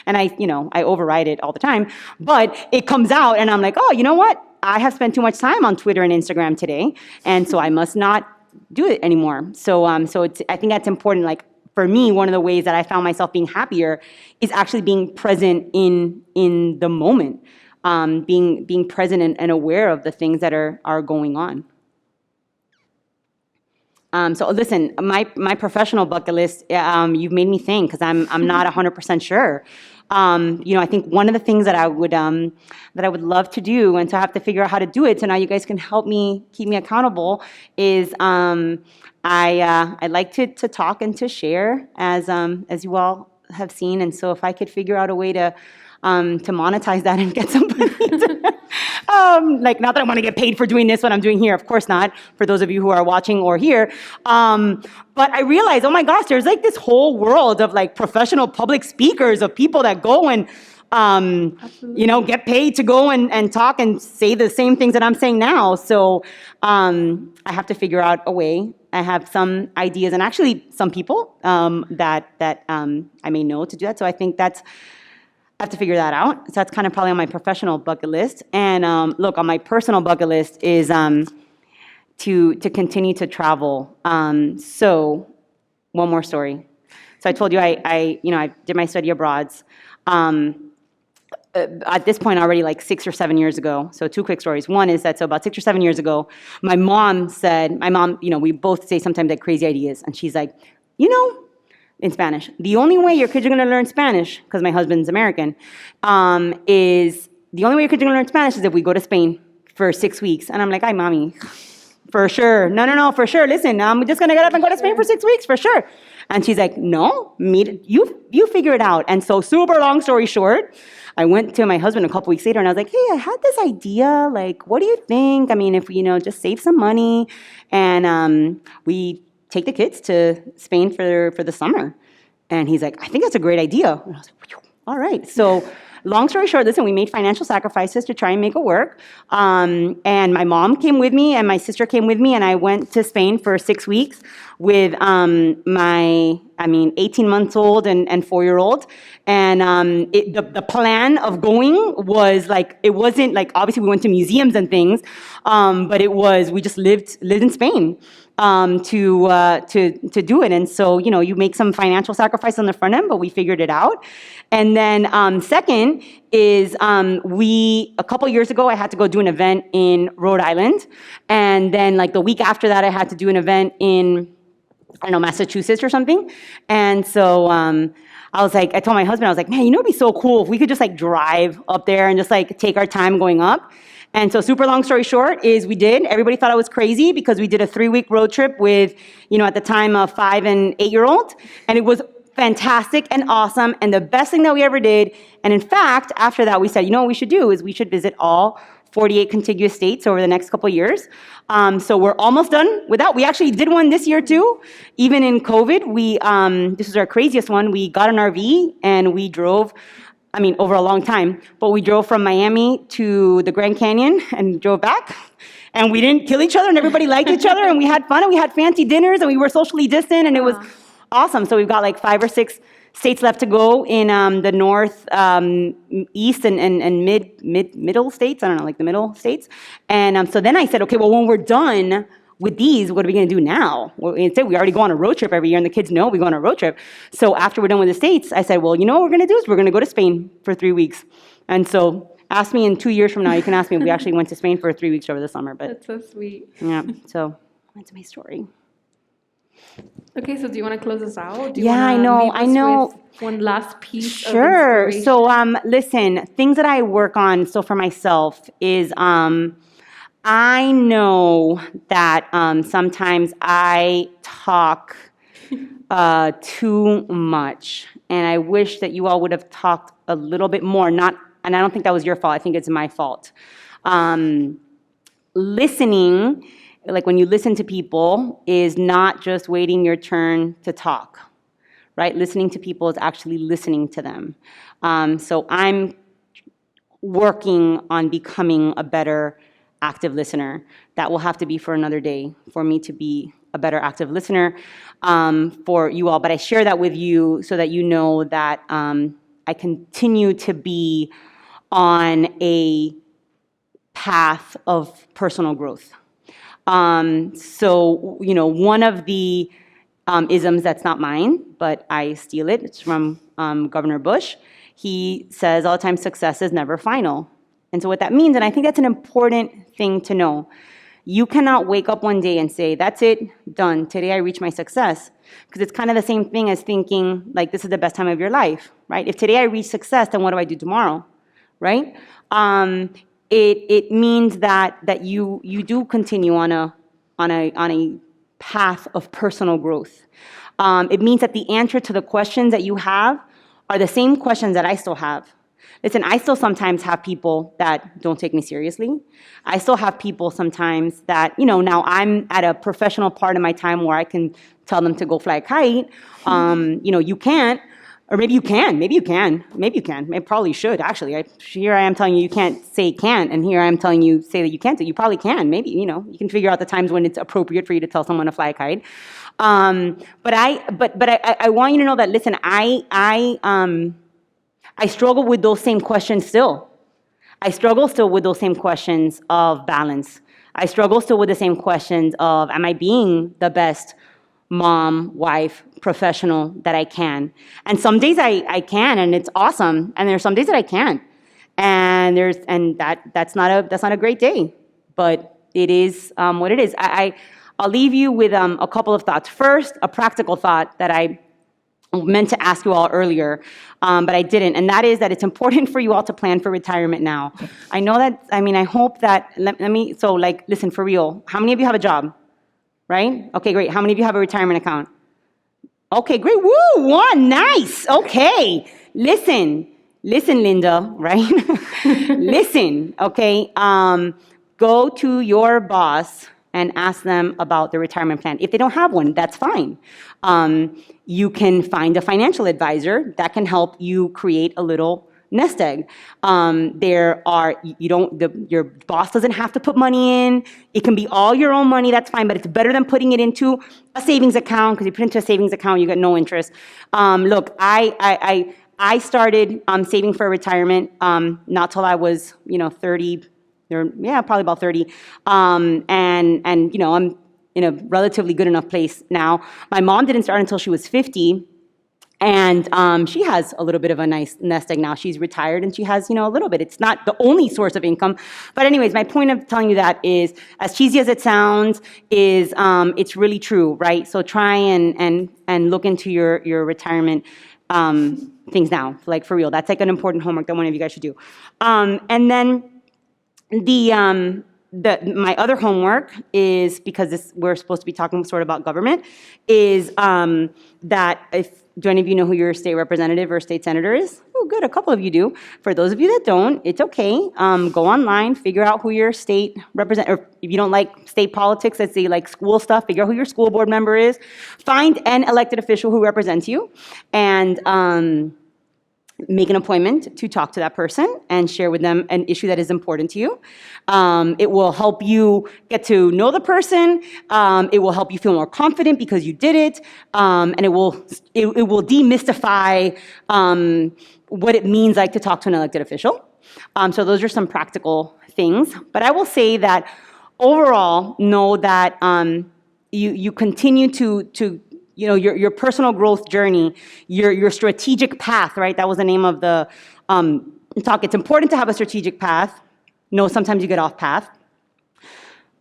and I override it all the time. But it comes out, and I'm oh, you know what? I have spent too much time on Twitter and Instagram today, and so I must not do it anymore. So I think that's important. For me, one of the ways that I found myself being happier is actually being present in the moment, being present and aware of the things that are going on. So listen, my professional bucket list, you've made me think, because I'm not 100% sure. I think one of the things that I would love to do, and so I have to figure out how to do it, so now you guys can help me, keep me accountable, is I like to talk and to share, as you all have seen, and so if I could figure out a way to monetize that and get somebody Like, not that I want to get paid for doing this, what I'm doing here, of course not, for those of you who are watching or here. But I realized, oh my gosh, there's like this whole world of like professional public speakers, of people that go and, get paid to go and talk and say the same things that I'm saying now. So I have to figure out a way. I have some ideas and actually some people that I may know to do that. So I think I have to figure that out. So that's kind of probably on my professional bucket list. And look, on my personal bucket list is to continue to travel. So one more story. So I told you I did my study abroads. At this point already like 6 or 7 years ago. So 2 quick stories. One is that so about 6 or 7 years ago, my mom, we both say sometimes like crazy ideas. And she's like, in Spanish, the only way your kids are going to learn Spanish, because my husband's American, is the only way your kids are going to learn Spanish is if we go to Spain for 6 weeks. And I'm like, ay, mommy, for sure. No, for sure. Listen, I'm just going to get up and go to Spain for 6 weeks, for sure. And she's like, no, you figure it out. And so super long story short, I went to my husband a couple weeks later and I was like, hey, I had this idea. Like, what do you think? I mean, if we, just save some money and we take the kids to Spain for the summer. And he's like, I think that's a great idea. And I was like, all right. So long story short, listen, we made financial sacrifices to try and make it work. And my mom came with me and my sister came with me and I went to Spain for 6 weeks with my 18 months old and 4-year-old. And the plan of going was like, it wasn't like, obviously we went to museums and things, but it was, we just lived in Spain to do it. And so, you make some financial sacrifice on the front end, but we figured it out. And then second is a couple years ago, I had to go do an event in Rhode Island. And then like the week after that, I had to do an event in, Massachusetts or something. And so I told my husband, I was like, man, it'd be so cool if we could just like drive up there and just like take our time going up. And so super long story short is we did. Everybody thought I was crazy because we did a 3-week road trip with, at the time, a 5 and 8-year-old. And it was fantastic and awesome and the best thing that we ever did. And in fact, after that, we said, what we should do is we should visit all 48 contiguous states over the next couple of years. So we're almost done with that. We actually did one this year too. Even in COVID, this was our craziest one. We got an RV and we drove, over a long time, but we drove from Miami to the Grand Canyon and drove back. And we didn't kill each other and everybody liked each other and we had fun and we had fancy dinners and we were socially distant and it was awesome. So we've got like 5 or 6 states left to go in the north, east and middle states. I don't know, like the middle states. And so then I said, okay, well, when we're done with these, what are we going to do now? Well, instead, we already go on a road trip every year, and the kids know we go on a road trip. So after we're done with the states, I said, well, what we're going to do is we're going to go to Spain for 3 weeks. And so ask me in 2 years from now, you can ask me if we actually went to Spain for 3 weeks over the summer. But That's so sweet. yeah, so that's my story. Okay, so do you want to close us out? Do you Yeah, wanna I leave us know. with one last piece Sure. of inspiration? So, listen, things that I work on, so for myself, is I know that sometimes I talk too much, and I wish that you all would have talked a little bit more. And I don't think that was your fault. I think it's my fault. Listening, like when you listen to people, is not just waiting your turn to talk, right? Listening to people is actually listening to them. So I'm working on becoming a better active listener. That will have to be for another day for me to be a better active listener for you all. But I share that with you so that you know that I continue to be on a path of personal growth. So, one of the isms that's not mine, but I steal it. It's from Governor Bush. He says all the time, success is never final. And so what that means, and I think that's an important thing to know, you cannot wake up one day and say, that's it, done. Today I reached my success. Because it's kind of the same thing as thinking, like, this is the best time of your life, right? If today I reach success, then what do I do tomorrow, right? It means that you do continue on a path of personal growth. It means that the answer to the questions that you have are the same questions that I still have. Listen, I still sometimes have people that don't take me seriously. I still have people sometimes that, now I'm at a professional part of my time where I can tell them to go fly a kite. You can't, or maybe you can, maybe you can, maybe you can. I probably should, actually. Here I am telling you can't say can't, and here I am telling you say that you can't. You probably can, maybe, you can figure out the times when it's appropriate for you to tell someone to fly a kite. But I want you to know that, listen, I struggle with those same questions still. I struggle still with those same questions of balance. I struggle still with the same questions of, am I being the best mom, wife, professional that I can? And some days I can, and it's awesome. And there's some days that I can't. And that's not a great day. But it is what it is. I'll leave you with a couple of thoughts. First, a practical thought that I meant to ask you all earlier, but I didn't, and that is that it's important for you all to plan for retirement now. I know that, I hope that, listen, for real, how many of you have a job, right? Okay, great. How many of you have a retirement account? Okay, great. Woo, one, nice. Okay. Listen, Linda, right? Listen, okay? Go to your boss and ask them about the retirement plan. If they don't have one, that's fine. You can find a financial advisor that can help you create a little nest egg. Your boss doesn't have to put money in. It can be all your own money, that's fine, but it's better than putting it into a savings account, because you put it into a savings account, you get no interest. Look, I started saving for retirement not till I was, 30, probably about 30. And I'm in a relatively good enough place now. My mom didn't start until she was 50. And she has a little bit of a nice nest egg now. She's retired and she has, a little bit. It's not the only source of income. But anyways, my point of telling you that is, as cheesy as it sounds, is it's really true, right? So try and look into your retirement things now, like for real. That's like an important homework that one of you guys should do. And then my other homework is, because we're supposed to be talking sort of about government, is that do any of you know who your state representative or state senator is? Oh, good, a couple of you do. For those of you that don't, it's okay. Go online, figure out who your state representative, or if you don't like state politics, let's say like school stuff, figure out who your school board member is. Find an elected official who represents you, and make an appointment to talk to that person and share with them an issue that is important to you. It will help you get to know the person. It will help you feel more confident because you did it. And it will demystify what it means like to talk to an elected official. So those are some practical things. But I will say that overall, know that you continue to your personal growth journey, your strategic path, right? That was the name of the talk. It's important to have a strategic path. No, sometimes you get off path.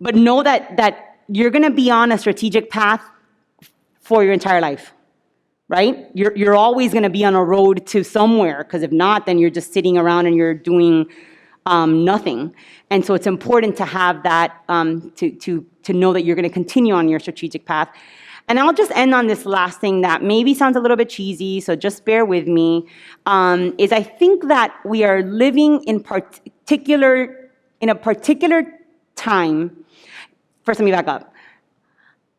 But know that you're going to be on a strategic path for your entire life, right? You're always going to be on a road to somewhere, because if not, then you're just sitting around and you're doing nothing. And so it's important to have that, to know that you're going to continue on your strategic path. And I'll just end on this last thing that maybe sounds a little bit cheesy, so just bear with me, is I think that we are living in a particular time. First, let me back up.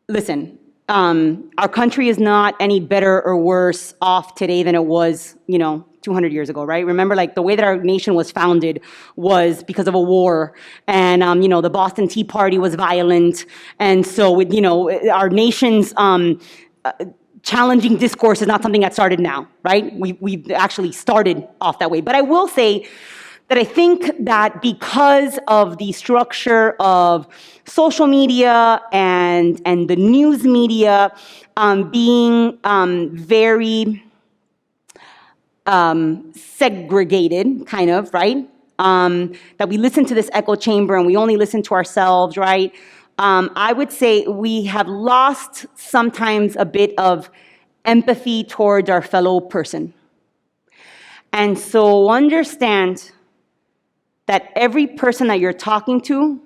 Listen, our country is not any better or worse off today than it was, 200 years ago, right? Remember, like, the way that our nation was founded was because of a war, and the Boston Tea Party was violent, and so with, our nation's challenging discourse is not something that started now, right? We actually started off that way. But I will say that I think that because of the structure of social media and the news media being very segregated, kind of, right? That we listen to this echo chamber and we only listen to ourselves, right? I would say we have lost sometimes a bit of empathy towards our fellow person. And so understand that every person that you're talking to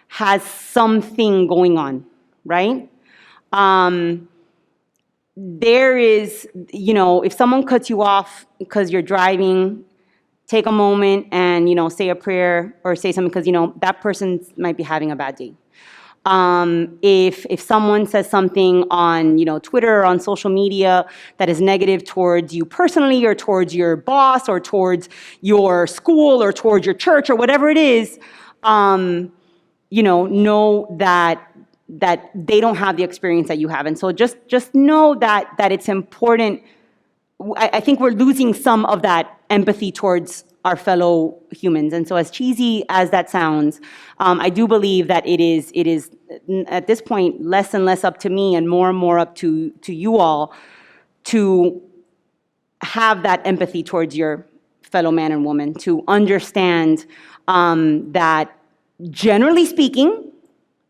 has something going on, right? There is, if someone cuts you off because you're driving take a moment and, say a prayer or say something because, that person might be having a bad day. If someone says something on, Twitter or on social media that is negative towards you personally or towards your boss or towards your school or towards your church or whatever it is, know that they don't have the experience that you have. And so just know that it's important. I think we're losing some of that empathy towards our fellow humans. And so as cheesy as that sounds, I do believe that it is at this point less and less up to me and more up to you all to have that empathy towards your fellow man and woman, to understand that generally speaking,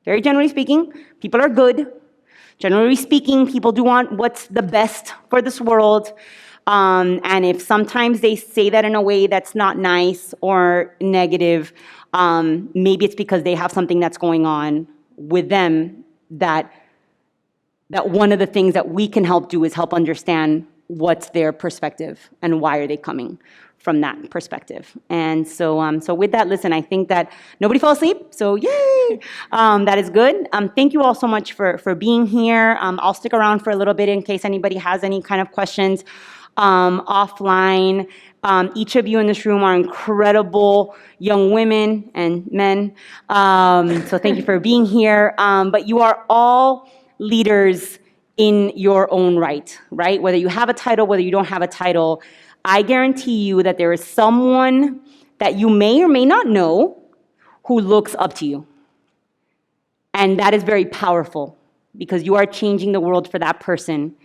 very generally speaking, people are good. Generally speaking, people do want what's the best for this world. And if sometimes they say that in a way that's not nice or negative, maybe it's because they have something that's going on with them that one of the things that we can help do is help understand what's their perspective and why are they coming from that perspective. And so with that, listen, I think that nobody fell asleep, so yay! That is good. Thank you all so much for being here. I'll stick around for a little bit in case anybody has any kind of questions offline. Each of you in this room are incredible young women and men, so thank you for being here. But you are all leaders in your own right? Whether you have a title, whether you don't have a title, I guarantee you that there is someone that you may or may not know who looks up to you. And that is very powerful because you are changing the world for that person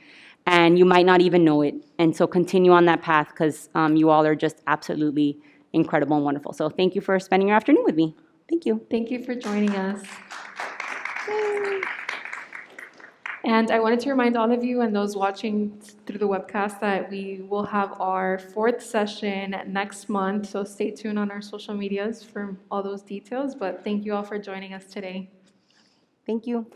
and you might not even know it. And so continue on that path because you all are just absolutely incredible and wonderful. So thank you for spending your afternoon with me. Thank you. Thank you for joining us. Yay. And I wanted to remind all of you and those watching through the webcast that we will have our 4th session next month. So stay tuned on our social medias for all those details. But thank you all for joining us today. Thank you.